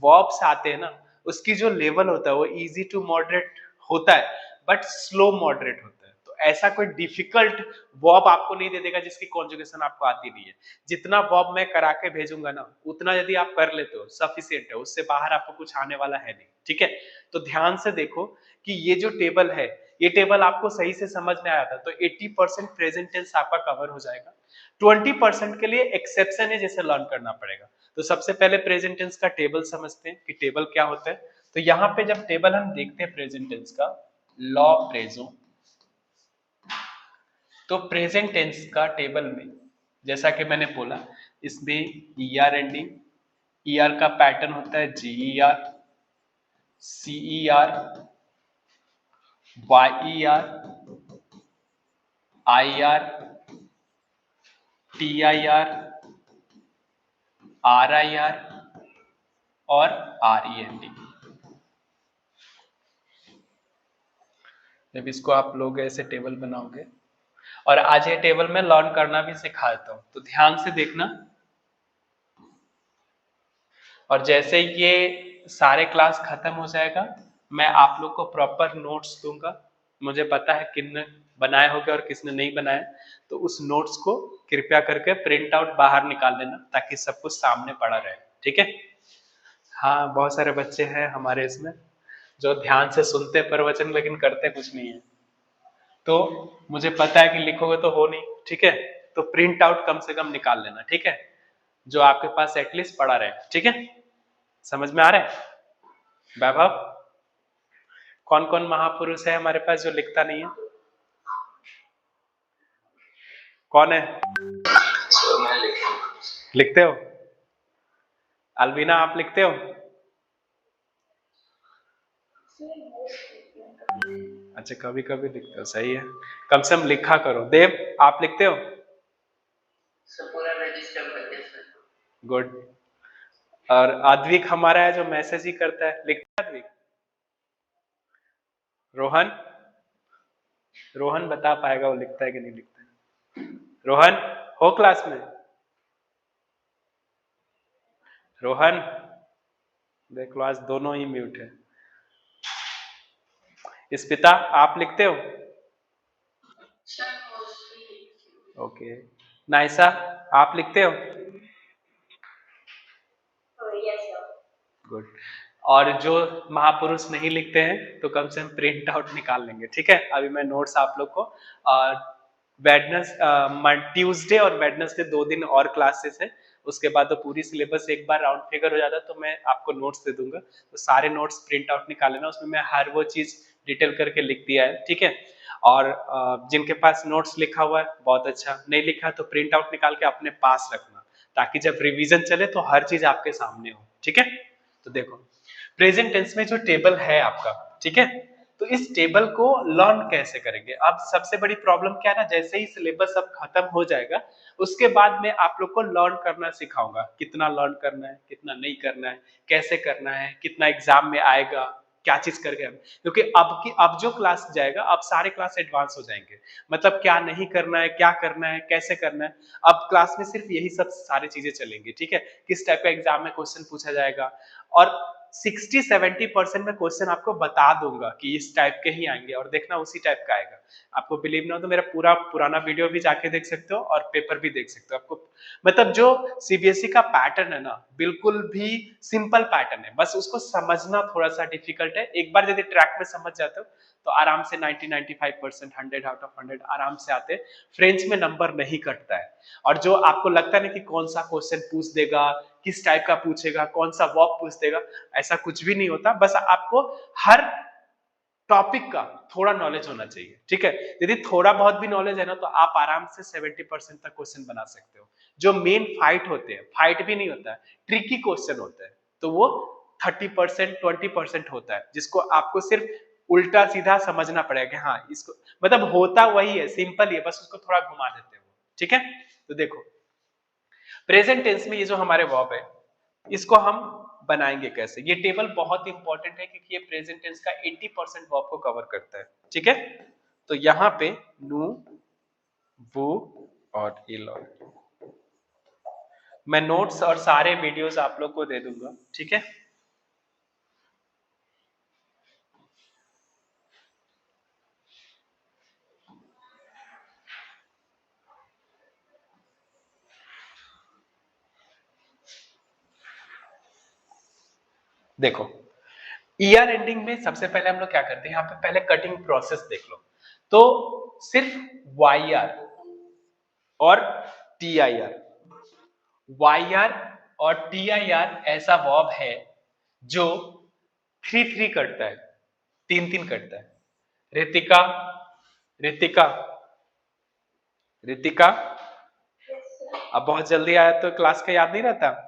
वर्ब्स आते हैं ना, उसकी जो लेवल होता है वो इजी टू मॉडरेट होता है बट स्लो मॉडरेट होता है। तो ऐसा कोई डिफिकल्ट वर्ब आपको नहीं दे देगा जिसकी कॉन्जुगेशन आपको आती नहीं है। जितना वर्ब मैं करा के भेजूंगा ना, उतना यदि आप कर लेते हो सफिशिएंट है, उससे बाहर आपको कुछ आने वाला है नहीं। ठीक है, तो ध्यान से देखो कि ये जो टेबल है, ये टेबल आपको सही से समझ में आया था तो 80% प्रेजेंट टेंस आपका कवर हो जाएगा। 20% के लिए एक्सेप्शन है जिसे लर्न करना पड़ेगा। तो सबसे पहले प्रेजेंट टेंस का टेबल समझते हैं कि टेबल क्या होता है। तो यहाँ पे जब टेबल हम देखते हैं प्रेजेंट टेंस का, लॉ प्रेजो, तो प्रेजेंट टेंस का टेबल में जैसा कि मैंने बोला, इसमें ER एंडिंग, ER का पैटर्न होता है GER, CER, YER, IR, TIR, RIR और RE एंडिंग। जब इसको आप लोग ऐसे टेबल बनाओगे, और आज ये टेबल में लर्न करना भी सिखा देता हूं, तो ध्यान से देखना। और जैसे ये सारे क्लास खत्म हो जाएगा, मैं आप लोग को प्रॉपर नोट्स दूंगा। मुझे पता है किसने बनाए होंगे और किसने नहीं बनाया, तो उस नोट्स को कृपया करके प्रिंट आउट बाहर निकाल लेना ताकि सब कुछ सामने पड़ा रहे। ठीक है, हाँ बहुत सारे बच्चे हैं हमारे इसमें जो ध्यान से सुनते प्रवचन लेकिन करते कुछ नहीं है। तो मुझे पता है कि लिखोगे तो हो नहीं। ठीक है, तो प्रिंट आउट कम से कम निकाल लेना। ठीक है, जो आपके पास एटलीस्ट पड़ा रहे। ठीक है, समझ में आ रहा है। वैभव, कौन कौन महापुरुष है हमारे पास जो लिखता नहीं है, कौन है? लिखते हो? अलविना आप लिखते हो? अच्छा कभी कभी लिखते हो, सही है, कम से कम लिखा करो। देव आप लिखते हो? पूरा रजिस्टर करते सर। गुड। और अद्विक हमारा है जो मैसेज ही करता है, लिखता है अद्विक? रोहन रोहन बता पाएगा वो लिखता है कि नहीं लिखता है। रोहन हो क्लास में? रोहन देख लो आज दोनों ही म्यूट है। स्पिता आप लिखते हो? ओके। नाइसा आप लिखते हो? गुड। और जो महापुरुष नहीं लिखते हैं तो कम से कम प्रिंट आउट निकाल लेंगे, ठीक है। अभी मैं नोट्स आप लोग को ट्यूसडे और वेडनेसडे 2 दिन और क्लासेस है, उसके बाद तो पूरी सिलेबस एक बार राउंड फिगर हो जाता है, तो मैं आपको नोट्स दे दूंगा, तो सारे नोट्स प्रिंट आउट निकाल लेना, उसमें मैं हर वो चीज डिटेल करके लिख दिया है, ठीक है। और जिनके पास नोट्स लिखा हुआ है बहुत अच्छा, नहीं लिखा तो प्रिंट आउट निकाल के अपने पास रखना, ताकि जब रिवीजन चले तो हर चीज आपके सामने हो, ठीक है। तो देखो प्रेजेंट टेंस में जो टेबल है आपका, ठीक है, तो इस टेबल को लर्न कैसे करेंगे। अब सबसे बड़ी प्रॉब्लम क्या है ना, जैसे ही सिलेबस अब खत्म हो जाएगा उसके बाद में आप लोग को लर्न करना सिखाऊंगा, कितना लर्न करना है, कितना नहीं करना है, कैसे करना है, कितना एग्जाम में आएगा, क्या चीज करके हम, क्योंकि अब जो क्लास जाएगा अब सारे क्लास एडवांस हो जाएंगे, मतलब क्या नहीं करना है, क्या करना है, कैसे करना है, अब क्लास में सिर्फ यही सब सारी चीजें चलेंगी, ठीक है। किस टाइप का एग्जाम में क्वेश्चन पूछा जाएगा, और 60-70% में क्वेश्चन आपको बता दूंगा कि इस टाइप के ही आएंगे, और देखना उसी टाइप का आएगा। आपको बिलीव ना हो तो मेरा पूरा पुराना वीडियो भी जाके देख सकते हो और पेपर भी देख सकते हो। आपको मतलब जो सीबीएसई का पैटर्न है ना बिल्कुल भी सिंपल पैटर्न है, बस उसको समझना थोड़ा सा डिफिकल्ट है। एक बार यदि ट्रैक में समझ जाते हो तो आराम से 90-95% 100 आउट ऑफ 100 आराम से आते। फ्रेंच में नंबर नहीं कटता है, और जो आपको लगता है ना कि कौन सा क्वेश्चन पूछ देगा, किस टाइप का पूछेगा, कौन सा वर्ब पूछ देगा, ऐसा कुछ भी नहीं होता। बस आपको हर टॉपिक का थोड़ा नॉलेज होना चाहिए, ठीक है। यदि थोड़ा बहुत भी नॉलेज है ना तो आप आराम से 70% तक क्वेश्चन बना सकते हो। जो मेन फाइट होते हैं, फाइट भी नहीं होता है, ट्रिकी क्वेश्चन होता है, तो वो 30% 20% होता है, जिसको आपको सिर्फ उल्टा सीधा समझना पड़ेगा कि हाँ इसको, मतलब होता वही है, सिंपल ही है, बस उसको थोड़ा घुमा देते हैं, ठीक है। तो देखो प्रेजेंट टेंस में ये जो हमारे वर्ब है इसको हम बनाएंगे कैसे। ये टेबल बहुत इंपॉर्टेंट है क्योंकि ये प्रेजेंट टेंस का 80% वर्ब को कवर करता है, ठीक है। तो यहां पे नु, वो और इल, मैं नोट्स और सारे वीडियोस आप लोग को दे दूंगा, ठीक है। देखो ईआर एंडिंग में सबसे पहले हम लोग क्या करते हैं, यहाँ पे पहले कटिंग प्रोसेस देख लो। तो सिर्फ वाई आर और T I R, Y R और टी आई आर ऐसा वर्ब है जो 3-3 कटता है, 3-3 कटता है। रितिका, रितिका, रितिका, अब बहुत जल्दी आया तो क्लास का याद नहीं रहता।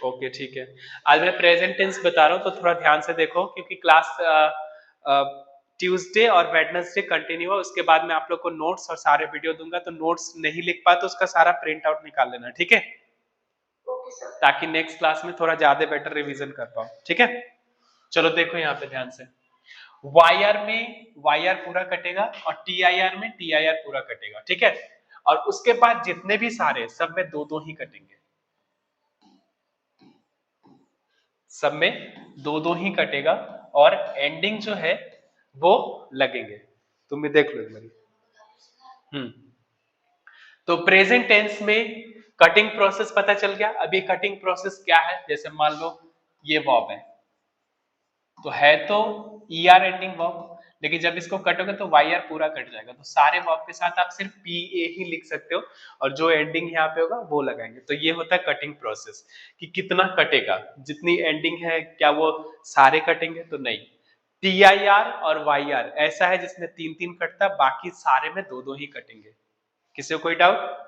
ओके ठीक है, आज मैं प्रेजेंट टेंस बता रहा हूँ तो थोड़ा ध्यान से देखो, क्योंकि क्लास ट्यूसडे और वेडनेसडे कंटिन्यू है, उसके बाद मैं आप लोग को नोट्स और सारे वीडियो दूंगा, तो नोट्स नहीं लिख पाए तो उसका सारा प्रिंट आउट निकाल लेना, ठीक है, ताकि नेक्स्ट क्लास में थोड़ा ज्यादा बेटर रिवीजन कर पाओ, ठीक है। चलो देखो यहाँ पे ध्यान से, वाई आर में वाई आर पूरा कटेगा और टी आई आर में टी आई आर पूरा कटेगा, ठीक है। और उसके बाद जितने भी सारे सब में दो दो ही कटेंगे, सब में दो दो ही कटेगा, और एंडिंग जो है वो लगेंगे। तुम भी देख लो एक बार। तो प्रेजेंट टेंस में कटिंग प्रोसेस पता चल गया। अभी कटिंग प्रोसेस क्या है, जैसे मान लो ये वर्ब है तो है तो ई आर एंडिंग वर्ब, लेकिन जब इसको कटोगे तो वाई आर पूरा कट जाएगा, तो सारे वर्ब के साथ आप सिर्फ पी ए ही लिख सकते हो, और जो एंडिंग यहाँ पे होगा वो लगाएंगे। तो ये होता है कटिंग प्रोसेस, कि कितना कटेगा, जितनी एंडिंग है क्या वो सारे कटेंगे, तो नहीं। टी आई आर और वाई आर ऐसा है जिसमें 3-3 कटता, बाकी सारे में दो दो ही कटेंगे। किसी को कोई डाउट?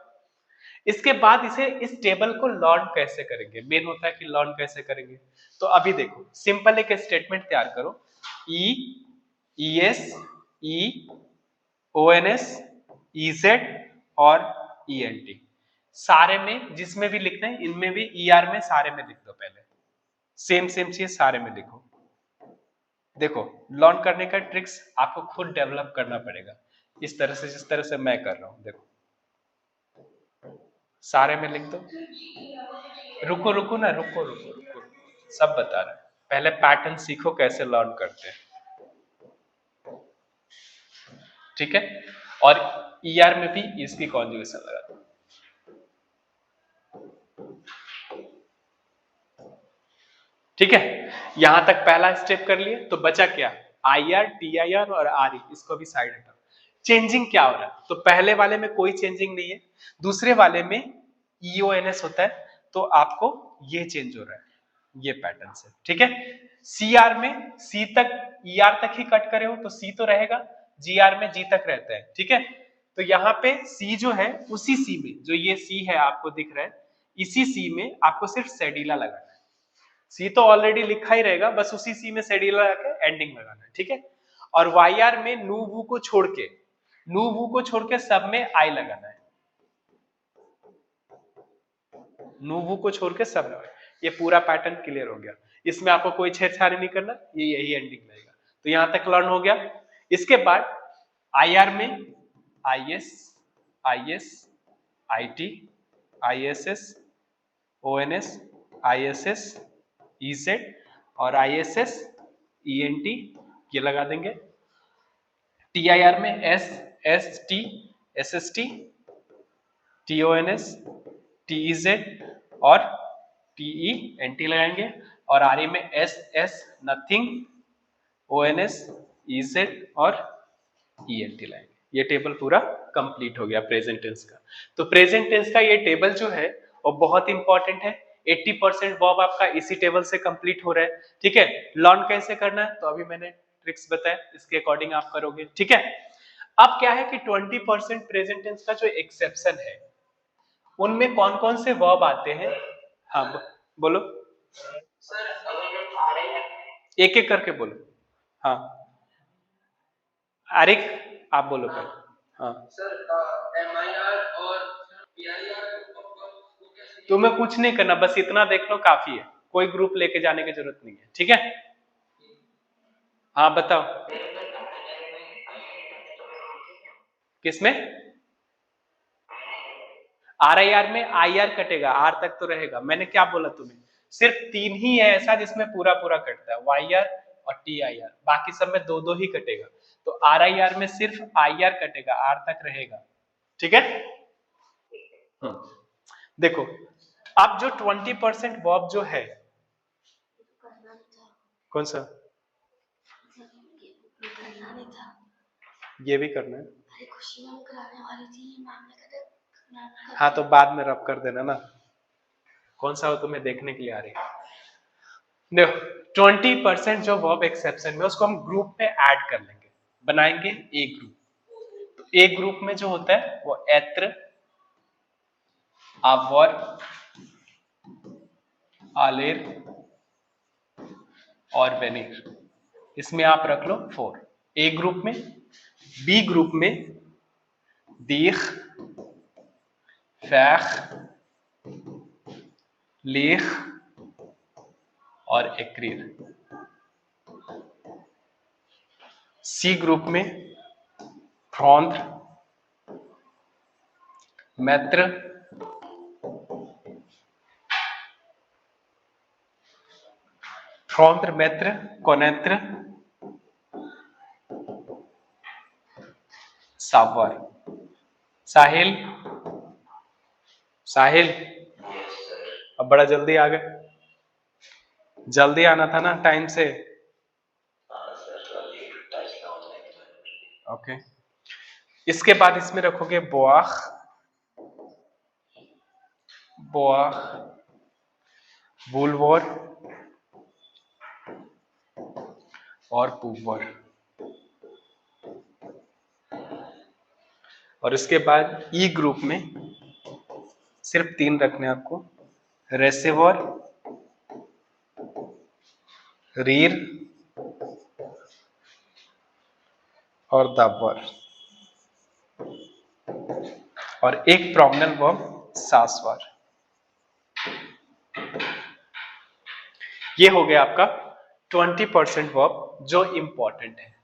इसके बाद इसे इस टेबल को लर्न कैसे करेंगे, मेन होता है कि लर्न कैसे करेंगे। तो अभी देखो सिंपल एक स्टेटमेंट तैयार करो, E E S E O N S E Z और ई एन टी, सारे में जिसमें भी लिखना है इनमें भी ई आर में सारे में लिख दो, पहले सेम सेम चीज सारे में लिखो। देखो लर्न करने का ट्रिक्स आपको खुद डेवलप करना पड़ेगा, इस तरह से जिस तरह से मैं कर रहा हूं। देखो सारे में लिख दो। रुको रुको ना, रुको रुको रुको, सब बता रहे हैं। पहले पैटर्न सीखो कैसे लर्न करते हैं, ठीक है। और ईआर में भी इसकी कॉन्जुगेशन लगा दो। ठीक है, यहां तक पहला स्टेप कर लिए। तो बचा क्या, I R, T I are और आर ई, इसको भी साइड हटाओ। चेंजिंग क्या हो रहा है, तो पहले वाले में कोई चेंजिंग नहीं है, दूसरे वाले में EONS होता है, तो आपको ये चेंज हो रहा है ये पैटर्न से, ठीक है। CR में C तक ER तक ही कट करे हो तो C तो रहेगा, GR में G तक रहता है, ठीक है। तो यहाँ पे C जो है उसी C में, जो ये C है आपको दिख रहा है, इसी C में आपको सिर्फ सेडिला लगाना है। C तो ऑलरेडी लिखा ही रहेगा, बस उसी C में सेडिला लगा के एंडिंग लगाना है, ठीक है। और YR में नू वू को छोड़ के सब में I लगाना है, नू वू को छोड़ के सब में। ये पूरा पैटर्न क्लियर हो गया, इसमें आपको कोई छेड़छाड़ नहीं करना, ये यही एंडिंग रहेगा। तो यहां तक लर्न हो गया। इसके बाद IR में IS, IS, IT, ISS, ONS, ISS, EZ और ISS, ENT ये लगा देंगे। TIR में S, ST, SST, TONS, TEZ और TENT लगाएंगे। और RE में SS, नथिंग, ONS, EZ और ENT लाएंगे। ये टेबल पूरा कंप्लीट हो गया प्रेजेंट टेंस का। तो प्रेजेंट टेंस का ये टेबल जो है वो बहुत इंपॉर्टेंट है। 80% वर्ब आपका इसी टेबल से कंप्लीट हो रहा है, ठीक है। लर्न कैसे करना है तो अभी मैंने ट्रिक्स बताया, इसके अकॉर्डिंग आप करोगे, ठीक है। अब क्या है कि 20% प्रेजेंट टेंस का जो एक्सेप्शन है उनमें कौन कौन से वर्ब आते हैं। हाँ बोलो एक एक करके बोलो। हाँ आरिक आप बोलो पहले। हाँ तुम्हें कुछ नहीं करना, बस इतना देख लो काफी है, कोई ग्रुप लेके जाने की जरूरत नहीं है, ठीक है। हाँ बताओ किसमें, RIR में IR कटेगा, R तक तो रहेगा। मैंने क्या बोला तुम्हें, सिर्फ 3 ही है ऐसा जिसमें पूरा पूरा कटता है, YR और TIR, बाकी सब में 2-2 ही कटेगा। तो RIR में सिर्फ IR कटेगा, R तक रहेगा, ठीक है। देखो अब जो 20% वर्ब जो है, कौन सा, ये भी करना है। हाँ तो बाद में रब कर देना ना, कौन सा हो तुम्हें देखने के लिए आ रही है। देखो 20% जो वर्ब एक्सेप्शन में उसको हम ग्रुप में ऐड कर लेंगे, बनाएंगे एक ग्रुप। तो एक ग्रुप में जो होता है वो एत्र, आवर, आलेर और वेनिर, इसमें आप रख लो 4 ए ग्रुप में। बी ग्रुप में दीख, फैख, लेख और एक्रीर। सी ग्रुप में फ्रॉन्थ, मैत्र, फ्रॉन्त्र, मैत्र, कोनेत्र, सावर, साहिल, साहिल अब बड़ा जल्दी आ गए, जल्दी आना था ना टाइम से। ओके इसके बाद इसमें रखोगे बोआख, बोआख, बुलवोर और पुवर। और इसके बाद ई ग्रुप में सिर्फ 3 रखने आपको, रेसेवर, रीर और दावर। और एक प्रॉमिनल वर्ब सासवार। ये हो गया आपका 20% वर्ब जो इंपॉर्टेंट है।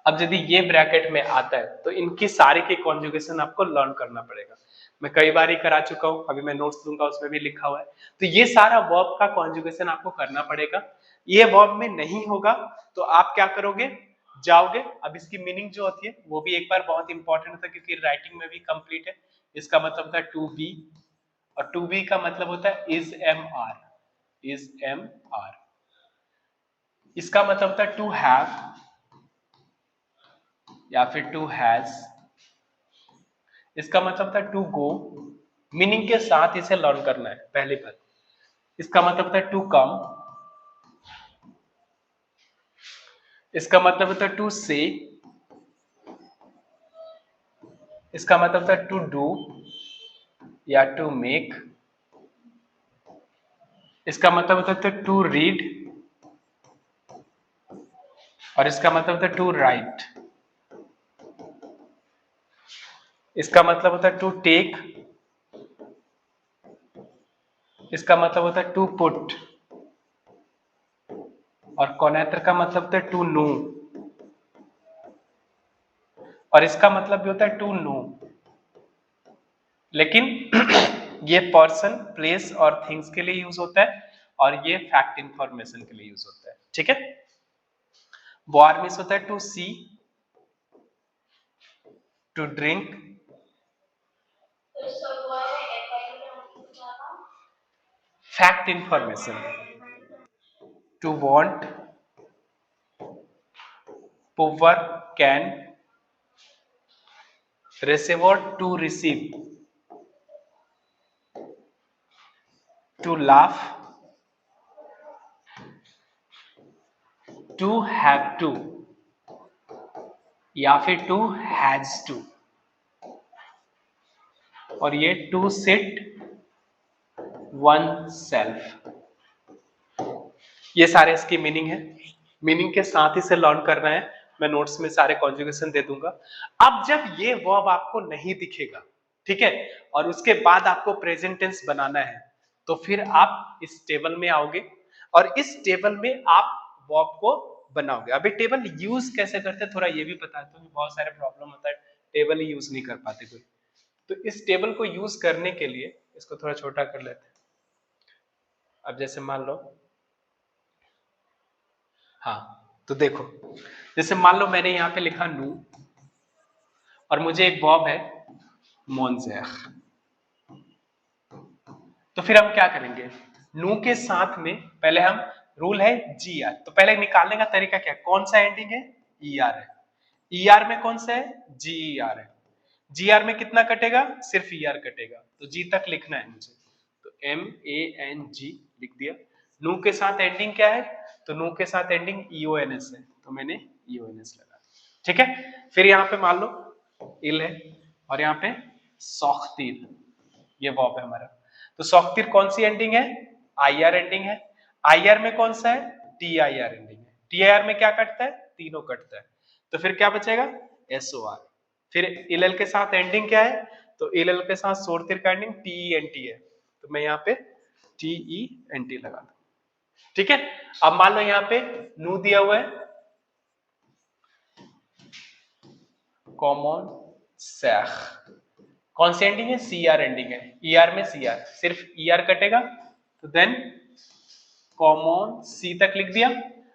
अब यदि ये ब्रैकेट में आता है तो इनकी सारी की कॉन्जुगेशन आपको लर्न करना पड़ेगा। मैं कई बार ही करा चुका हूं, अभी मैं नोट्स दूंगा उसमें भी लिखा हुआ है। तो ये सारा वर्ब का कॉन्जुगेशन आपको करना पड़ेगा। ये वर्ब में नहीं होगा तो आप क्या करोगे, जाओगे। अब इसकी मीनिंग जो होती है वो भी एक बार बहुत इंपॉर्टेंट होता है क्योंकि राइटिंग में भी कंप्लीट है। इसका मतलब होता है टू बी, और टू बी का मतलब होता है is am are, is am are. इसका मतलब होता है टू हैव या फिर टू हैज। इसका मतलब था टू गो, मीनिंग के साथ इसे लर्न करना है पहली बार। इसका मतलब था टू कम, इसका मतलब होता है टू से, इसका मतलब था टू डू या टू मेक, इसका मतलब होता था टू रीड, और इसका मतलब होता है टू राइट। इसका मतलब होता है टू टेक, इसका मतलब होता है टू पुट, और कॉनेटर का मतलब होता है टू नो, और इसका मतलब भी होता है टू नो। लेकिन ये पर्सन, प्लेस और थिंग्स के लिए यूज होता है, और ये फैक्ट इंफॉर्मेशन के लिए यूज होता है। ठीक है। बोआर मीन्स होता है टू सी, टू ड्रिंक, फैक्ट इंफॉर्मेशन, टू वांट, पुवर, कैन, रिसीवर, to receive, to laugh, to have to, या फिर टू हैज टू, और ये टू सिट वन सेल्फ। ये सारे इसकी मीनिंग है। मीनिंग के साथ ही से लर्न करना है। मैं नोट्स में सारे कॉन्जुगेशन दे दूंगा। अब जब ये वर्ब आपको नहीं दिखेगा, ठीक है, और उसके बाद आपको प्रेजेंट टेंस बनाना है, तो फिर आप इस टेबल में आओगे और इस टेबल में आप वर्ब को बनाओगे। अभी टेबल यूज कैसे करते हैं थोड़ा ये भी बताता हूँ, बहुत सारे प्रॉब्लम होता है टेबल ही यूज नहीं कर पाते कोई। तो इस टेबल को यूज करने के लिए इसको थोड़ा छोटा कर लेते हैं। अब जैसे मान लो, हाँ, तो देखो, जैसे मान लो मैंने यहां पे लिखा नू, और मुझे एक वर्ब है मोन्जेर। तो फिर हम क्या करेंगे, नू के साथ में पहले हम, रूल है जी आर, तो पहले निकालने का तरीका क्या है, कौन सा एंडिंग है, ई आर है। ई आर में कौन सा है, जी ई आर है। जी आर में कितना कटेगा, सिर्फ ई आर कटेगा, तो जी तक लिखना है मुझे। तो एम ए एन जी लिख दिया। नू के साथ एंडिंग क्या है, तो नू के साथ एंडिंग ई ओ एन एस है, तो मैंने ई ओ एन एस लगा। ठीक है। फिर यहाँ पे मान लो इल है, और यहाँ पे सौख्तीर, ये वर्ब है हमारा। तो सौख्तीर कौन सी एंडिंग है, आई आर एंडिंग है। आई आर में कौन सा है, टी आई आर एंडिंग है। टी आई आर में क्या कटता है, तीनों कटता है। तो फिर क्या बचेगा, एस ओ आर। फिर इल एल के साथ एंडिंग क्या है, तो इल एल के साथ सोरतीर का ending T E N T है, तो मैं यहाँ पे टी ई एन टी लगा दूं। ठीक है। अब मान लो यहाँ पे नू दिया हुआ है, कॉमन सैख, कौन सी एंडिंग है, सी आर एंडिंग है। ई आर में सी आर, सिर्फ ई आर कटेगा, तो देन कॉमन सी तक लिख दिया।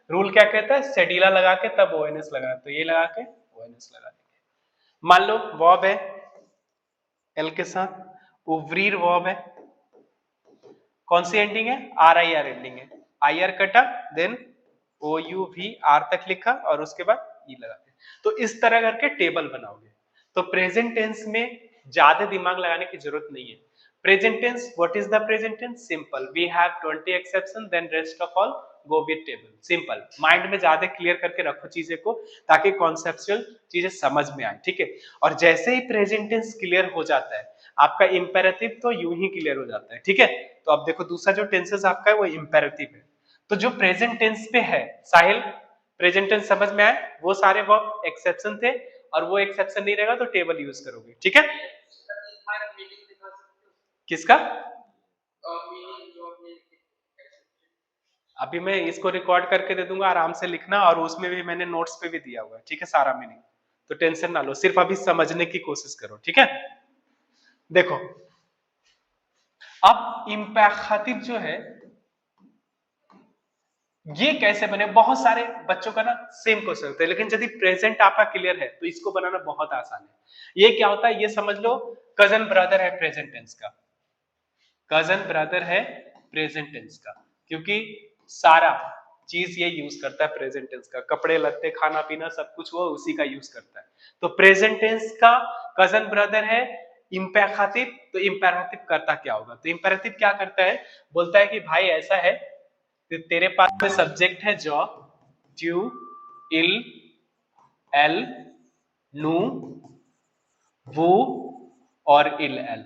रूल क्या कहता है, सेडिला लगा के तब ओ एन एस लगा, तो ये लगा के ओ एन एस लगा देंगे। मान लो वर्ब है एल के साथ, उवरीर वर्ब है, कौन सी एंडिंग है, आर आई आर एंडिंग है। आई आर कटा, then O U V R तक लिखा, और उसके बाद ई लगा दिया। तो इस तरह करके टेबल बनाओगे। तो प्रेजेंट टेंस में ज्यादा दिमाग लगाने की जरूरत नहीं है। Present tense, what is the present tense, simple, we have 20 exception, then rest of all go with table. Simple, mind में ज्यादा क्लियर करके रखो चीजें को, ताकि कॉन्सेप्चुअल चीजें समझ में आए। ठीक है। और जैसे ही प्रेजेंट टेंस क्लियर हो जाता है, आपका इंपेरेटिव तो यूं ही क्लियर हो जाता है। ठीक है। तो अब देखो दूसरा जो टेंसेस आपका है वो इंपेरेटिव है। तो जो प्रेजेंट टेंस पे है, साहिल प्रेजेंट टेंस समझ में आए, वो सारे वर्ब एक्सेप्शन थे, और वो एक्सेप्शन नहीं रहेगा तो टेबल यूज करोगे। ठीक है। किसका, अभी मैं इसको रिकॉर्ड करके दे दूंगा, आराम से लिखना, और उसमें भी मैंने नोट्स पे भी दिया हुआ है, ठीक है, सारा मीनिंग, तो टेंशन ना लो, सिर्फ अभी समझने की कोशिश करो, ठीक है। देखो अब इम्पैखातिब जो है ये कैसे बने, बहुत सारे बच्चों का ना सेम क्वेश्चन होता है, लेकिन यदि प्रेजेंट आपका क्लियर है तो इसको बनाना बहुत आसान है। ये क्या होता है, ये समझ लो कजन ब्रदर है प्रेजेंट टेंस का, कजन ब्रदर है प्रेजेंट टेंस का, क्योंकि सारा चीज ये यूज करता है प्रेजेंट टेंस का, कपड़े लत्ते खाना पीना सब कुछ वो उसी का यूज करता है। तो प्रेजेंट टेंस का कजन ब्रदर है इम्पेराटिव, तो इम्पेराटिव करता क्या होगा, तो इम्पेराटिव क्या करता है, बोलता है कि भाई ऐसा है कि तेरे पास में सब्जेक्ट है जॉ, ट्यू, इल, एल, नू, वो और इल एल।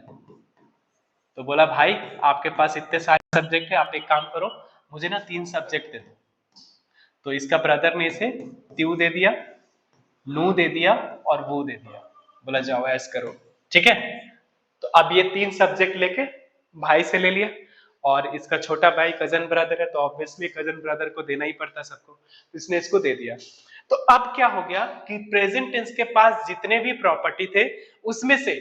तो बोला भाई आपके पास इतने सारे सब्जेक्ट है, आप एक काम करो मुझे ना 3 सब्जेक्ट दे दो। तो इसका ब्रदर ने इसे त्यू दे दिया, नू दे दिया और वो दे दिया, बोला जाओ ऐस करो, ठीक है। तो अब ये 3 सब्जेक्ट लेके भाई से ले लिया, और इसका छोटा भाई कजन ब्रदर है तो ऑब्वियसली कजन ब्रदर को देना ही पड़ता सबको, इसने इसको दे दिया। तो अब क्या हो गया कि प्रेजेंट टेंस के पास जितने भी प्रॉपर्टी थे उसमें से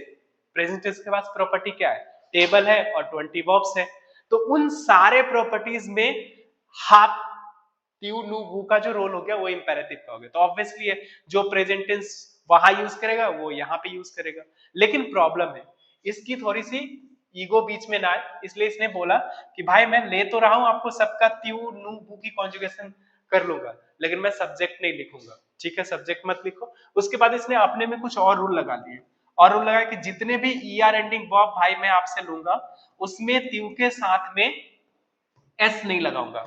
प्रेजेंट टेंस के पास प्रॉपर्टी क्या है, टेबल है और 20 वर्ब्स है। तो उन सारे प्रॉपर्टीज में हाफ ट्यू नू वू का जो रोल हो गया वो इंपेरेटिव का हो गया। तो ऑब्वियसली है जो प्रेजेंट टेंस वहां यूज करेगा वो यहाँ पे यूज करेगा। लेकिन प्रॉब्लम है इसकी थोड़ी सी ईगो बीच में ना आए, इसलिए इसने बोला कि भाई मैं ले तो रहा हूं आपको सबका त्यू नू वू की कॉन्जुगेशन कर लूंगा, लेकिन मैं सब्जेक्ट नहीं लिखूंगा, ठीक है, सब्जेक्ट मत लिखो। उसके बाद इसने अपने में कुछ और रूल लगा दिए, और रूल लगा कि जितने भी ईआर एंडिंग वर्ब भाई मैं आपसे लूंगा उसमें त्यू के साथ में एस नहीं लगाऊंगा।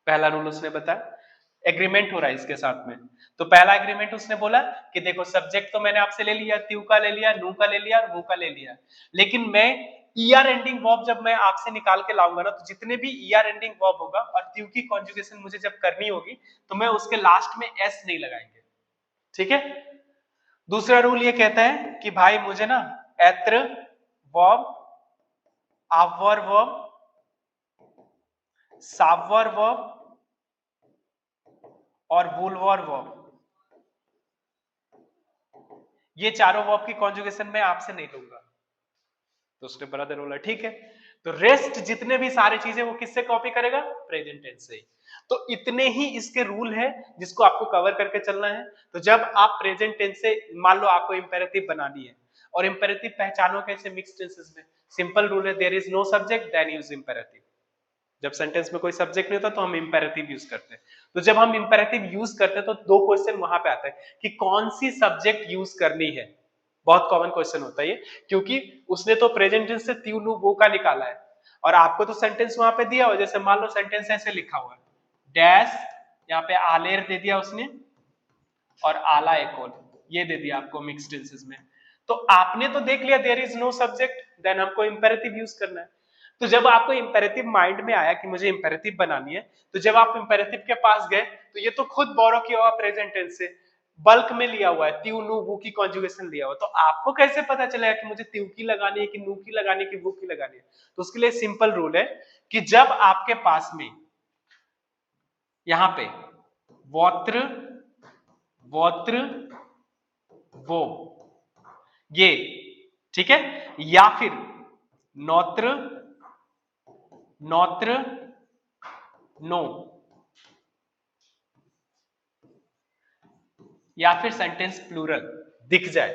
पहला रूल उसने बताया, एग्रीमेंट हो रहा है इसके साथ में। तो पहला एग्रीमेंट उसने बोला कि देखो सब्जेक्ट तो मैंने आपसे ले लिया, त्यू का ले लिया, नू का ले लिया और वो का ले लिया, लेकिन मैं ईआर एंडिंग वर्ब जब मैं आपसे निकाल के लाऊंगा ना, तो जितने भी ईआर एंडिंग वर्ब होगा और त्यू की कॉन्जुगेशन मुझे जब करनी होगी तो मैं उसके लास्ट में एस नहीं लगाएंगे, ठीक है। दूसरा रूल ये कहता है कि भाई मुझे ना एत्र वर्ब, आवर वर्ब, सावर वर्ब और वुलवर वर्ब, ये चारों वर्ब की कॉन्जुगेशन में आपसे नहीं लूंगा। तो उसने ब्रदर बोला ठीक है। तो रेस्ट जितने भी सारे चीजें वो किससे कॉपी करेगा, प्रेजेंट टेंस से। तो इतने ही इसके रूल है जिसको आपको कवर करके चलना है। तो जब आप प्रेजेंट टेंस से मान लो आपको इंपेरेटिव बनानी है, और इंपेरेटिव पहचानो कैसे मिक्स्ड टेंसेस में, सिंपल रूल है, there is no subject then use imperative. जब सेंटेंस में कोई सब्जेक्ट नहीं होता तो हम इंपेरेटिव यूज करते हैं। तो जब हम इंपेरेटिव यूज करते हैं तो 2 क्वेश्चन वहां पे आता है कि कौन सी सब्जेक्ट यूज करनी है। बहुत कॉमन क्वेश्चन होता है ये, क्योंकि उसने तो प्रेजेंट टेंस से त्यू नु वो का निकाला है, और आपको तो सेंटेंस वहां पे दिया हो, जैसे मान लो सेंटेंस ऐसे लिखा हुआ है, डैश यहाँ पे आलेर दे दिया उसने और आला एकोल ये दे दिया आपको मिक्स टेंसेस में। तो आपने तो देख लिया there is no subject, then हमको इंपेरेटिव यूज करना है। तो जब आपको इंपेरेटिव माइंड में आया कि मुझे इंपेरेटिव बनानी है, तो जब आप इंपेरेटिव के पास गए तो ये तो खुद बोरो किया हुआ प्रेजेंट टेंस से बल्क में लिया हुआ है, त्यू नु वू की कॉन्जुगेशन लिया हुआ, तो आपको कैसे पता चलेगा कि मुझे त्यू की लगानी है कि नू की लगानी है कि वू की लगानी है। तो उसके लिए सिंपल रूल है कि जब आपके पास में यहां पे वोत्र, वोत्र, वो ये, ठीक है, या फिर नौत्र, नौत्र, नो, या फिर सेंटेंस प्लूरल दिख जाए,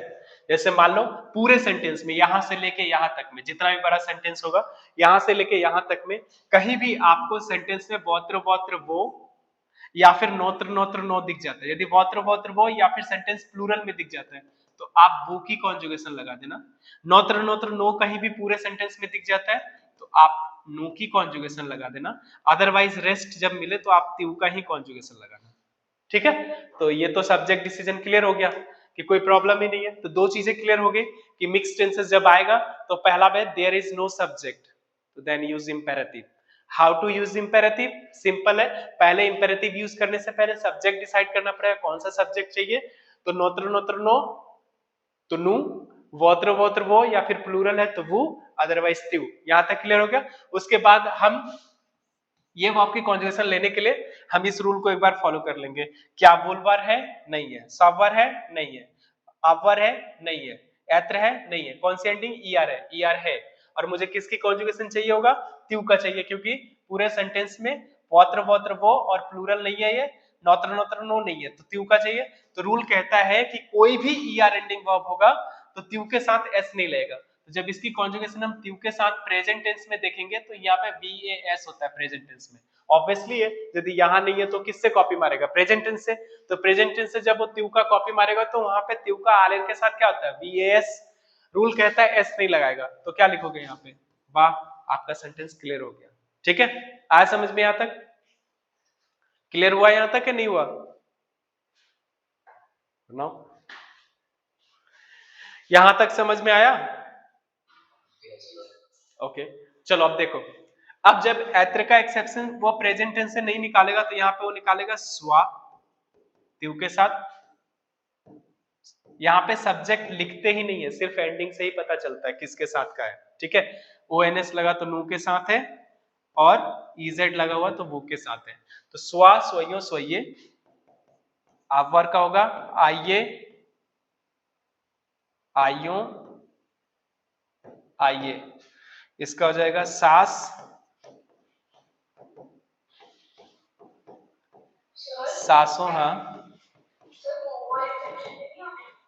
जैसे मान लो पूरे सेंटेंस में यहां से लेके यहां तक में जितना भी बड़ा सेंटेंस होगा यहां से लेके यहां तक में कहीं भी आपको सेंटेंस में वोत्र वोत्र वो या फिर नौत्र नौत्र नो दिख जाता है, यदि वोत्र वोत्र वो या फिर सेंटेंस प्लूरल में दिख जाता है तो आप वो की कॉन्जुगेशन लगा देना। नौत्र नौत्र नो कहीं भी पूरे सेंटेंस में दिख जाता है तो आप नो की कॉन्जुगेशन लगा देना, अदरवाइज रेस्ट जब मिले तो आप त्यू का ही कॉन्जुगेशन लगाना, ठीक है। तो ये तो सब्जेक्ट डिसीजन क्लियर हो गया कि कोई प्रॉब्लम ही नहीं है। तो 2 चीजें क्लियर हो गई कि मिक्स्ड टेंसेस जब आएगा तो पहला है देयर इज नो सब्जेक्ट, तो then use imperative. How to use imperative, simple है, पहले इंपेरेटिव यूज करने से पहले सब्जेक्ट डिसाइड करना पड़ेगा कौन सा सब्जेक्ट चाहिए। तो नोत्र नोत्र नो तो नू, वोत्र वोत्र वो या फिर प्लूरल है तो वो, अदरवाइज त्यू। यहां तक क्लियर हो गया। उसके बाद हम ये वर्ब की कॉन्जुगेशन लेने के लिए हम इस रूल को एक बार फॉलो कर लेंगे। क्या वुलवर है? नहीं है। सवर है? नहीं है। अवर है? नहीं है। एत्र है? नहीं है। कौन सी एंडिंग? ईआर है। ईआर है। और मुझे किसकी कॉन्जुगेशन चाहिए होगा? त्यू का चाहिए, क्योंकि पूरे सेंटेंस में पौत्र वौत्र वो और प्लूरल नहीं है, ये नौत्र नौत्र नो नहीं है, तो त्यू का चाहिए। तो रूल कहता है कि कोई भी ईआर एंडिंग वर्ब होगा तो त्यू के साथ एस नहीं लगेगा। तो जब इसकी कॉन्जुगेशन हम त्यू के साथ प्रेजेंट टेंस में देखेंगे तो यहाँ पे VAS होता है प्रेजेंट टेंस में। ऑब्वियसली है, यदि यहाँ नहीं है तो किससे कॉपी मारेगा? प्रेजेंट टेंस से। तो प्रेजेंट टेंस से जब वो त्यू का कॉपी मारेगा तो वहां पे त्यू का आर के साथ क्या होता है? VAS। रूल कहता है एस नहीं लगाएगा, तो क्या लिखोगे यहाँ पे? वाह, आपका सेंटेंस क्लियर हो गया। ठीक है, आया समझ में? यहां तक क्लियर हुआ? यहां तक है नहीं हुआ? नो, यहां तक समझ में आया? ओके, चलो अब देखो। अब जब एत्र का एक्सेप्शन वो प्रेजेंट टेंस से नहीं निकालेगा तो यहाँ पे वो निकालेगा स्वा त्यू के साथ। यहाँ पे सब्जेक्ट लिखते ही नहीं है, सिर्फ एंडिंग से ही पता चलता है किसके साथ का है। ठीक है, ONS लगा तो नू के साथ है, और EZ लगा हुआ तो वो के साथ है। तो स्वा स्वयो स्वये, आवर का होगा आइए आइयो आइए, इसका हो जाएगा सास सासों। हाँ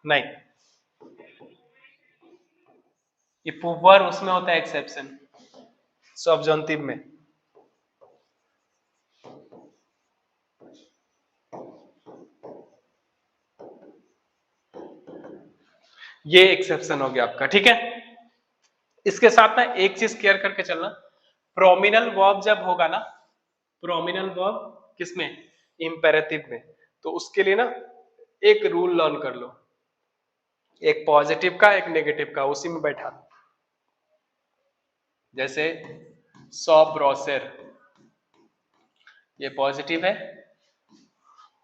नहीं, ये पुवर उसमें होता है एक्सेप्शन, सब्जॉन्टिव में। ये एक्सेप्शन हो गया आपका। ठीक है, इसके साथ ना एक चीज क्लियर करके चलना, प्रोमिनल वर्ब जब होगा ना, प्रोमिनल वर्ब किसमें? इंपेरेटिव में। तो उसके लिए ना एक रूल लर्न कर लो, एक पॉजिटिव का एक नेगेटिव का, उसी में बैठा। जैसे सौ ब्रोसर, ये पॉजिटिव है,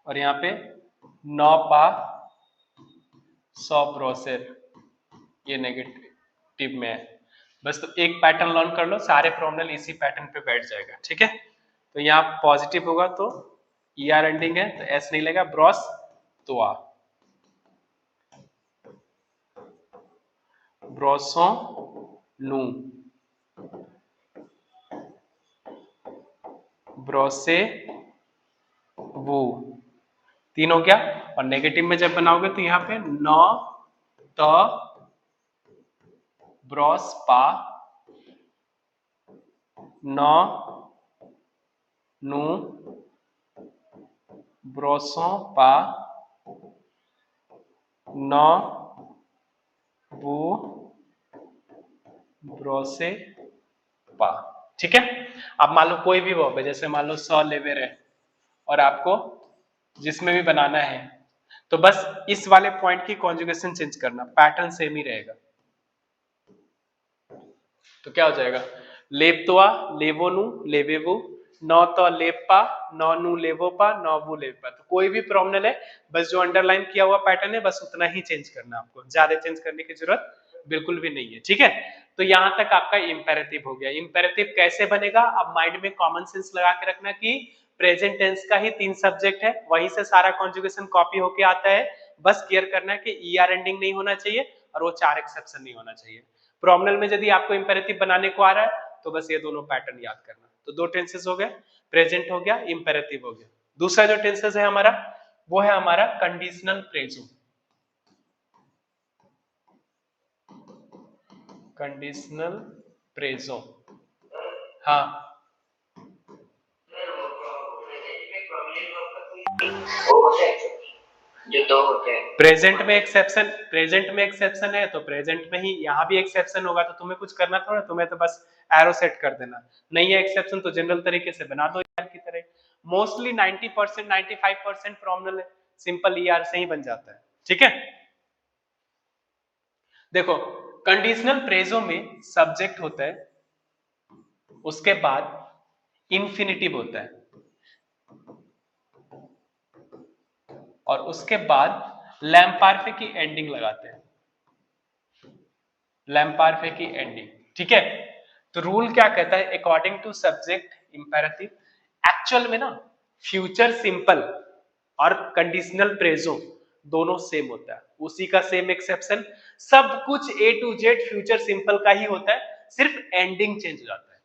और यहाँ पे नौ पा सौ ब्रोसर, ये नेगेटिव में है। बस तो एक पैटर्न लर्न कर लो, सारे प्रोमिनल इसी पैटर्न पे बैठ जाएगा। ठीक है, तो यहाँ पॉजिटिव होगा तो ER एंडिंग है तो S नहीं लगेगा, ब्रॉस तो आ, ब्रोसों नू, ब्रोसे वो, तीन हो गया। और नेगेटिव में जब बनाओगे तो यहाँ पे नौ त ब्रॉस पा, नौ नू ब्रोसों पा, नौ वो ब्रोसे पा। ठीक है, अब मान लो कोई भी वर्ब है, जैसे मान लो स लेवेर है, और आपको जिसमें भी बनाना है तो बस इस वाले पॉइंट की कॉन्जुगेशन चेंज करना, पैटर्न सेम ही रहेगा। तो क्या हो जाएगा? लेप्तवा लेवोनु लेवेवु, नौ तो लेपा नौ नु लेवोपा नौ वो लेपा। तो कोई भी प्रोमिनल है, बस जो अंडरलाइन किया हुआ पैटर्न है बस उतना ही चेंज करना, आपको ज्यादा चेंज करने की जरूरत बिल्कुल भी नहीं है। ठीक है, तो यहां तक आपका इंपेरेटिव हो गया। इंपेरेटिव कैसे बनेगा? अब माइंड में कॉमन सेंस लगा के रखना कि प्रेजेंट टेंस का ही 3 सब्जेक्ट है, वहीं से सारा कॉन्जुगेशन कॉपी होके आता है। बस क्लियर करना है कि ER एंडिंग नहीं होना चाहिए और वो 4 एक्सेप्शन नहीं होना चाहिए। प्रोमिनल में यदि आपको इंपेरेटिव बनाने को आ रहा है तो बस ये दोनों पैटर्न याद करना। तो 2 टेंसेस हो गए, प्रेजेंट हो गया, इंपेरेटिव हो गया। दूसरा जो टेंसेस है हमारा, वो है हमारा कंडीशनल प्रेजो। कंडीशनल प्रेजो, हाँ जो दो होते हैं। प्रेजेंट में एक्सेप्शन है तो प्रेजेंट में ही यहाँ भी एक्सेप्शन होगा, तो तुम्हें कुछ करना थोड़ा, तुम्हें तो बस एरो सेट कर देना। नहीं है एक्सेप्शन तो जनरल तरीके से बना दो ER की तरह। मोस्टली 90% 95% प्रोमिनल सिंपल ER से ही बन जाता है। ठीक है, देखो कंडीशनल प्रेजो में सब्जेक्ट होता है, उसके बाद इंफिनिटिव होता है, और उसके बाद लैम्पार्फे की एंडिंग लगाते हैं, लैम्पार्फे की एंडिंग। ठीक है, तो रूल क्या कहता है? According to subject imperative, actual में ना फ्यूचर सिंपल और कंडीशनल प्रेजो दोनों सेम होता है, उसी का सेम एक्सेप्शन, सब कुछ A to Z future simple का ही होता है, सिर्फ एंडिंग चेंज हो जाता है।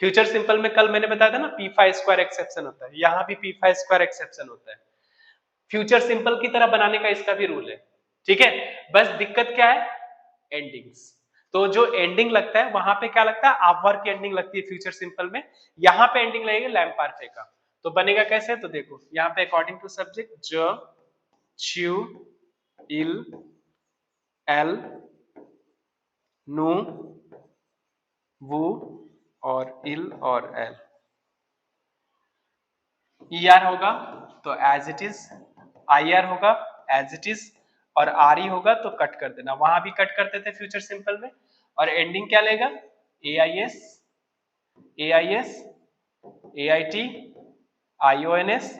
फ्यूचर सिंपल में कल मैंने बताया था ना P5 स्क्वायर एक्सेप्शन होता है, यहां भी P5 स्क्वायर एक्सेप्शन होता है। फ्यूचर सिंपल की तरह बनाने का इसका भी रूल है, ठीक है। बस दिक्कत क्या है, एंडिंग्स। तो जो एंडिंग लगता है वहां पे क्या लगता है, आपवर्क की एंडिंग लगती है फ्यूचर सिंपल में, यहां पे एंडिंग लगेगी लैम्पार्फे का। तो बनेगा कैसे, तो देखो यहाँ पे अकॉर्डिंग टू सब्जेक्ट ज च्यू इल एल नु वु और इल और एल। ई आर होगा तो as it is, I R होगा एज इट इज, और आर ई होगा तो कट कर देना, वहां भी कट करते थे फ्यूचर सिंपल में। और एंडिंग क्या लेगा, A I S, A I S, A I T, I O N S,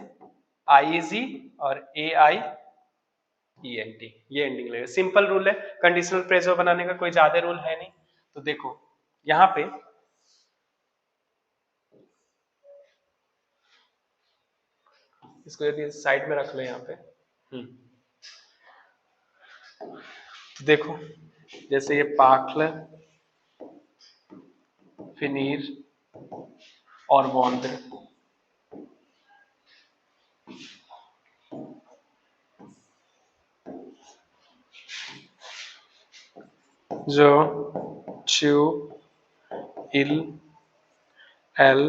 I E G और A I E N T, ये एंडिंग लेगा। सिंपल रूल है, कंडीशनल प्रेजो बनाने का कोई ज्यादा रूल है नहीं। तो देखो यहां पे इसको यदि साइड में रख लो यहाँ पे, तो देखो जैसे ये पाखल, फिनीर और वॉन्द्र, जो च्यू इल एल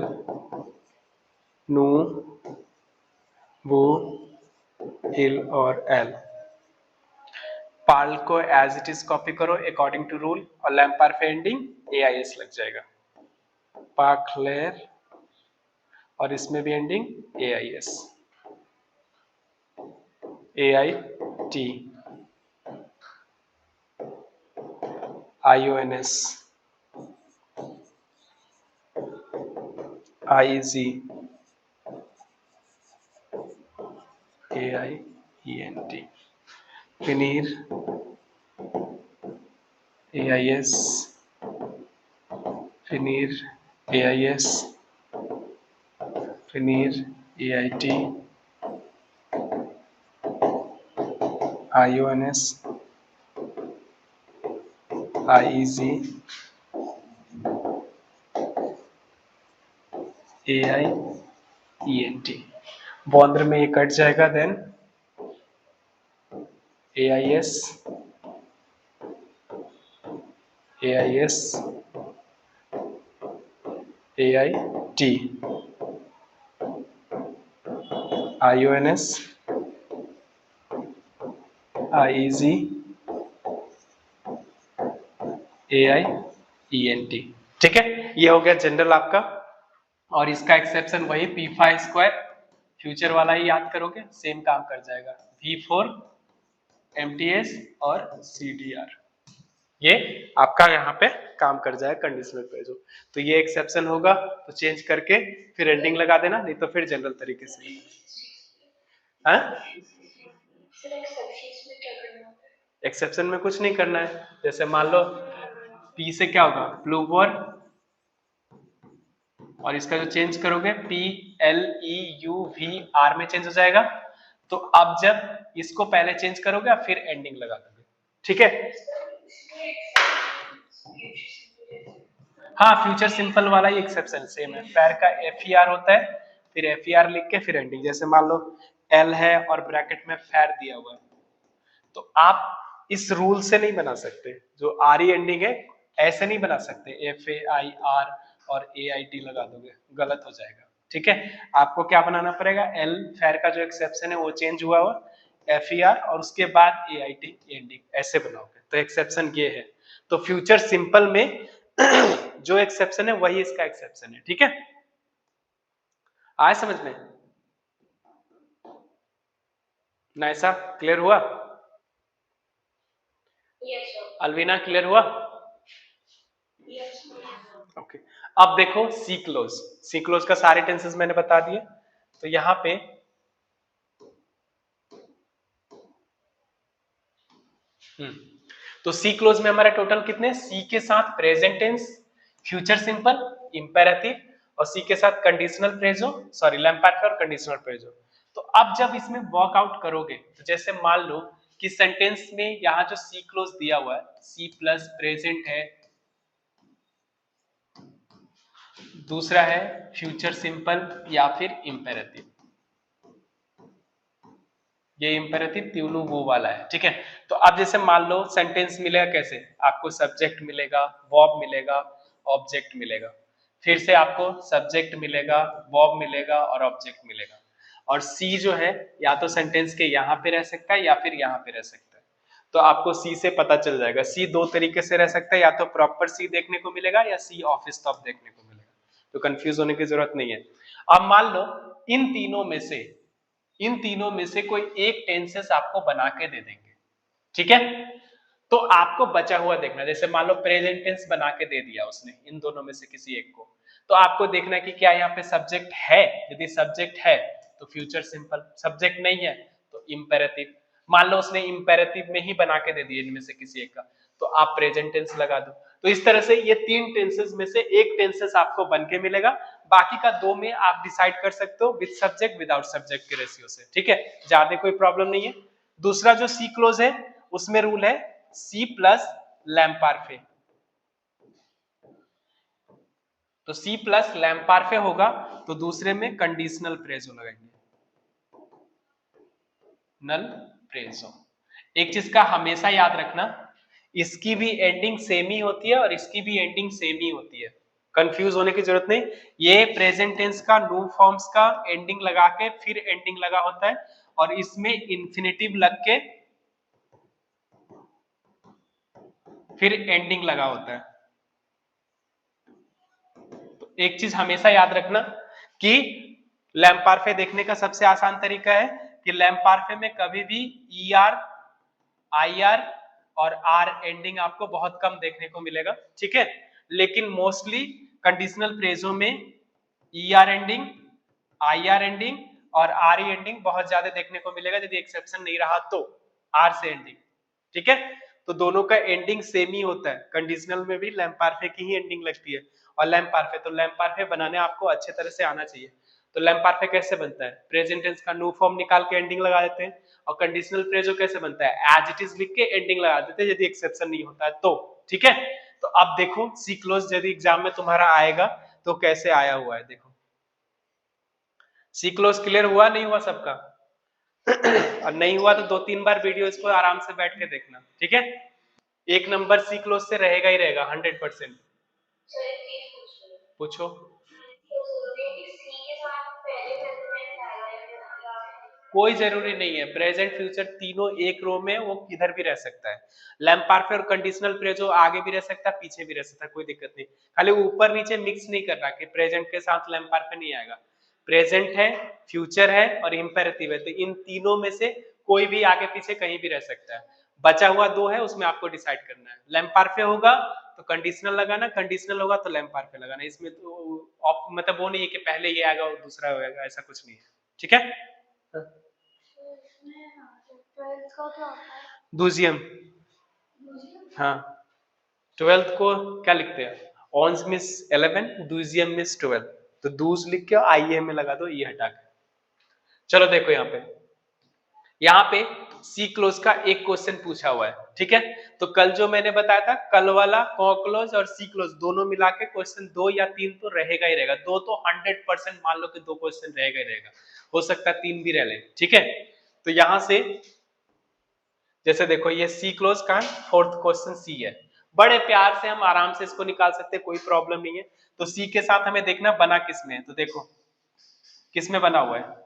नु वो इल और एल। पार्ल को एज इट इज कॉपी करो अकॉर्डिंग टू रूल, और लैम्पार्फे एंडिंग ए आई एस लग जाएगा, पाखलेर, और इसमें भी ending A I S, A I T, I O N S, I G, A I E N T, फिनीर, ए आई एस, फिनीर, ए आई एस, फिनीर, A I T, I O N S, I E G, A I E N T. बॉन्द्र में ये कट जाएगा, then A I S, A I S, A I T, I O N S, I E G, A I E N T. ठीक है, ये हो गया जनरल आपका, और इसका एक्सेप्शन वही P5 स्क्वायर फ्यूचर वाला ही याद करोगे, सेम काम कर जाएगा, V4 MTS और CDR, ये आपका यहाँ पे काम कर जाएगा कंडीशनल प्रेजो। तो ये एक्सेप्शन होगा तो चेंज करके फिर एंडिंग लगा देना, नहीं तो फिर जनरल तरीके से। हाँ, एक्सेप्शन में कुछ नहीं करना है, जैसे मान लो P से क्या होगा, प्लूवर, और इसका जो चेंज करोगे PLEUVR में चेंज हो जाएगा। तो अब जब इसको पहले चेंज करोगे फिर एंडिंग लगा दोगे, ठीक है। हाँ, फ्यूचर सिंपल वाला ही एक्सेप्शन सेम है, पैर का FER होता है, फिर FER लिख के फिर एंडिंग। जैसे मान लो L है और ब्रैकेट में फैर दिया हुआ है, तो आप इस रूल से नहीं बना सकते, जो RE एंडिंग है ऐसे नहीं बना सकते, FAIR और AIT लगा दोगे, गलत हो जाएगा, ठीक है। आपको क्या बनाना पड़ेगा, L फैर का जो एक्सेप्शन है वो चेंज हुआ हुआ, FER और उसके बाद AIT एंडिंग, ऐसे बनाओगे तो एक्सेप्शन ये है। तो फ्यूचर सिंपल में जो एक्सेप्शन है वही इसका एक्सेप्शन है, ठीक है। आए समझ में ना, ऐसा क्लियर हुआ? अलवीना क्लियर हुआ? ओके। अब देखो सी क्लोज, सी क्लोज का सारे टेंसेस मैंने बता दिए। तो यहां पे तो सी क्लोज में हमारे टोटल कितने, सी के साथ present tense, future simple, imperative और सी के साथ कंडीशनल फ्रेज हो, सॉरी लैम्पार्फे और कंडीशनल फ्रेज हो। तो अब जब इसमें वर्कआउट करोगे तो जैसे मान लो कि सेंटेंस में यहाँ जो सी क्लोज दिया हुआ है, सी प्लस प्रेजेंट है, दूसरा है फ्यूचर सिंपल या फिर इंपेरेटिव, ये इंपेरेटिव तीनों वो वाला है, ठीक है। तो अब जैसे मान लो सेंटेंस मिलेगा कैसे, आपको सब्जेक्ट मिलेगा, वर्ब मिलेगा, ऑब्जेक्ट मिलेगा, फिर से आपको सब्जेक्ट मिलेगा, वर्ब मिलेगा और ऑब्जेक्ट मिलेगा। और सी जो है या तो सेंटेंस के यहाँ पे रह सकता है या फिर यहाँ पे रह सकता है। तो आपको सी से पता चल जाएगा, सी दो तरीके से रह सकता है, या तो प्रॉपर सी देखने को मिलेगा या सी ऑफिस स्टॉप देखने को मिलेगा, तो कंफ्यूज होने की जरूरत नहीं है। अब मान लो इन तीनों में से कोई एक टेंसेस आपको बना के दे देंगे, ठीक है। तो आपको बचा हुआ देखना, जैसे मान लो प्रेजेंट टेंस बना के दे दिया उसने इन दोनों में से किसी एक को, तो आपको देखना कि क्या यहाँ पे सब्जेक्ट है, यदि सब्जेक्ट है तो फ्यूचर सिंपल, सब्जेक्ट नहीं है तो इंपेरेटिव। मान लो उसने इंपेरेटिव में ही बना के दे दिया इनमें से किसी एक का, तो आप प्रेजेंट टेंस लगा दो। तो इस तरह से ये तीन टेंसेस में से एक टेंसेस आपको बन के मिलेगा, बाकी का दो में आप डिसाइड कर सकते हो विद सब्जेक्ट विदाउट सब्जेक्ट के रेशियो से, ठीक है, ज्यादा कोई प्रॉब्लम नहीं है। दूसरा जो सी क्लोज है उसमें रूल है सी प्लस लैम्पार्फे, तो सी प्लस लैम्पार्फे होगा तो दूसरे में कंडीशनल प्रेजो लगाएंगे, नल प्रेजो। एक चीज का हमेशा याद रखना, इसकी भी एंडिंग सेम ही होती है और इसकी भी एंडिंग सेम ही होती है, कंफ्यूज होने की जरूरत नहीं। ये प्रेजेंट टेंस का नो फॉर्म्स का एंडिंग लगा के फिर एंडिंग लगा होता है, और इसमें इंफिनिटिव लग के फिर एंडिंग लगा होता है। तो एक चीज हमेशा याद रखना कि लैम्पार्फे देखने का सबसे आसान तरीका है कि लैम्पार्फे में कभी भी ई आर, आई आर और आर एंडिंग आपको बहुत कम देखने को मिलेगा, ठीक है। लेकिन मोस्टली कंडीशनल फ्रेजों में E are ending, I R ending और आर ई एंडिंग बहुत ज्यादा देखने को मिलेगा, यदि एक्सेप्शन नहीं रहा तो आर से एंडिंग, ठीक है। तो दोनों का एंडिंग सेम ही होता है, कंडीशनल में भी लैम्पार्फे की ही एंडिंग लगती है। और लैम्पार्फे, तो लैम्पार्फे बनाने आपको अच्छे तरह से आना चाहिए। तो लैम्पार्फे कैसे बनता है, प्रेजेंट टेंस का नो फॉर्म निकाल के एंडिंग लगा देते हैं, और कंडीशनल फ्रेजो कैसे बनता है, एज इट इज लिख के एंडिंग लगा देते हैं यदि एक्सेप्शन नहीं होता है तो, ठीक है। तो अब देखो सी क्लोज यदि एग्जाम में तुम्हारा आएगा तो कैसे आया हुआ है, देखो सी क्लोज क्लियर हुआ नहीं हुआ सबका? और नहीं हुआ तो दो तीन बार वीडियो इसको आराम से बैठ के देखना, ठीक है। एक नंबर सी क्लोज से रहेगा ही रहेगा 100%। पूछो। कोई जरूरी नहीं है, प्रेजेंट फ्यूचर तीनों एक रो में वो किधर भी रह सकता है। लैम्पार्फे और कंडीशनल प्रेजो आगे भी रह सकता है पीछे भी रह सकता है, कोई दिक्कत नहीं। खाली ऊपर नीचे मिक्स नहीं करना कि प्रेजेंट के साथ लैम्पार्फे नहीं आएगा। प्रेजेंट है, फ्यूचर है और इंपेरेटिव है, तो इन तीनों में से कोई भी आगे पीछे कहीं भी रह सकता है। बचा हुआ दो है, उसमें आपको डिसाइड करना है। लैम्पार्फे होगा तो कंडीशनल लगाना, कंडीशनल होगा तो लैम्पार्फे लगाना। इसमें तो मतलब वो नहीं है कि पहले ये आएगा और दूसरा होगा, ऐसा कुछ नहीं है, ठीक है। दूजियम, हाँ 12th को क्या लिखते हैं, ऑन्स मिस 11, दूजियम मिस 12, तो दूज लिख के आईए में लगा दो, ये हटा के। चलो देखो यहाँ पे सी क्लोज का एक क्वेश्चन पूछा हुआ है, ठीक है। तो कल जो मैंने बताया था, कल वाला को क्लोज और सी क्लोज दोनों मिला के क्वेश्चन 2 या 3 तो रहेगा ही रहेगा, दो तो 100% मान लो कि दो क्वेश्चन रहेगा ही रहेगा, हो सकता है 3 भी रह ले, ठीक है। तो यहां से जैसे देखो ये सी क्लोज का 4th क्वेश्चन सी है, बड़े प्यार से हम आराम से इसको निकाल सकते हैं, कोई प्रॉब्लम नहीं है। तो सी के साथ हमें देखना बना किस में है, तो देखो किस में बना हुआ है।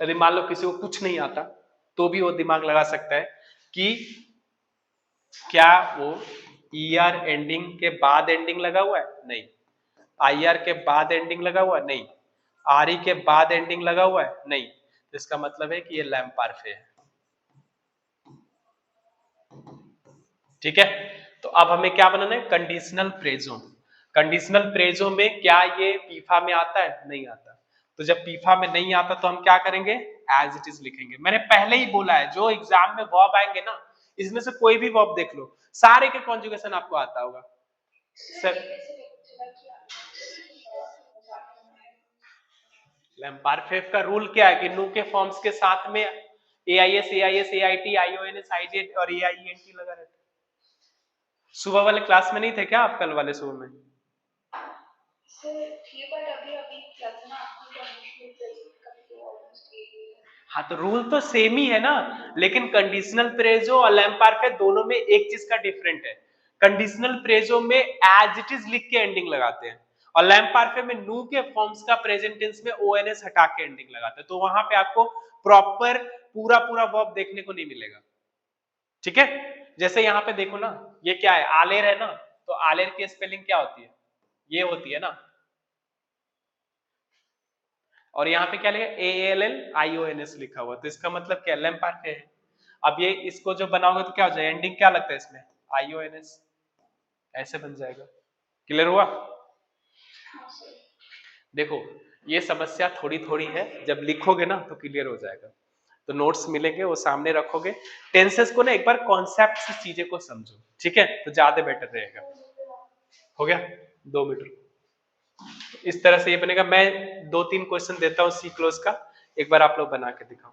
यदि मान लो किसी को कुछ नहीं आता तो भी वो दिमाग लगा सकता है कि क्या वो ई आर एंडिंग के बाद एंडिंग लगा हुआ है, नहीं। आई आर के बाद एंडिंग लगा हुआ है, नहीं। आर ई के बाद एंडिंग लगा हुआ है, नहीं। तो इसका मतलब है कि ये लैम्पार्फे है, ठीक है। तो अब हमें क्या बनाना है, कंडीशनल फ्रेजो। कंडीशनल फ्रेजो में क्या ये पीफा में आता है, नहीं आता। तो जब पीफा में नहीं आता तो हम क्या करेंगे, एज इट इज लिखेंगे। मैंने पहले ही बोला है जो एग्जाम में वर्ब आएंगे ना, इसमें से कोई भी वर्ब देख लो, सारे के कॉन्जुगेशन आपको आता होगा सर। लैम्पार्फेव का रूल क्या है कि नू के फॉर्म्स के साथ में AIS, AIS, AIT, IONS, IJ और AIENT लगा रहता है। सुबह वाले क्लास में नहीं थे क्या आप? कल वाले सुबह में हाँ, तो रूल तो सेम ही है ना, लेकिन कंडीशनल प्रेजो और लैम्पार्फेव दोनों में एक चीज का डिफरेंट है। कंडीशनल प्रेजो में एज इट इज लिख के एंडिंग लगाते हैं, और लैम्पार्फेव में नू के फॉर्म्स का प्रेजेंट टेंस में ONS हटा के एंडिंग लगाते हैं, तो वहां पे आपको प्रॉपर पूरा पूरा वर्ब देखने को नहीं मिलेगा। ठीक है, जैसे यहाँ पे देखो ना, ये क्या है? आलेर है ना, तो आलेर की स्पेलिंग क्या होती है? ये होती है ना, और यहाँ पे क्या लिखा? ALLIONS लिखा हुआ, तो इसका मतलब क्या? लैम्पार्फेव है। अब ये इसको जो बनाओगे तो क्या हो जाएगा? एंडिंग क्या लगता है इसमें? IONS, ऐसे बन जाएगा। क्लियर हुआ? देखो, ये समस्या थोड़ी थोड़ी है, जब लिखोगे ना तो क्लियर हो जाएगा। तो नोट्स मिलेंगे, वो सामने रखोगे, टेंसेस को ना एक बार कॉन्सेप्ट से चीजें को समझो, ठीक है? तो ज्यादा बेटर रहेगा। हो गया? 2 मीटर इस तरह से ये बनेगा। मैं 2-3 क्वेश्चन देता हूँ सी क्लोज का, एक बार आप लोग बना के दिखाओ।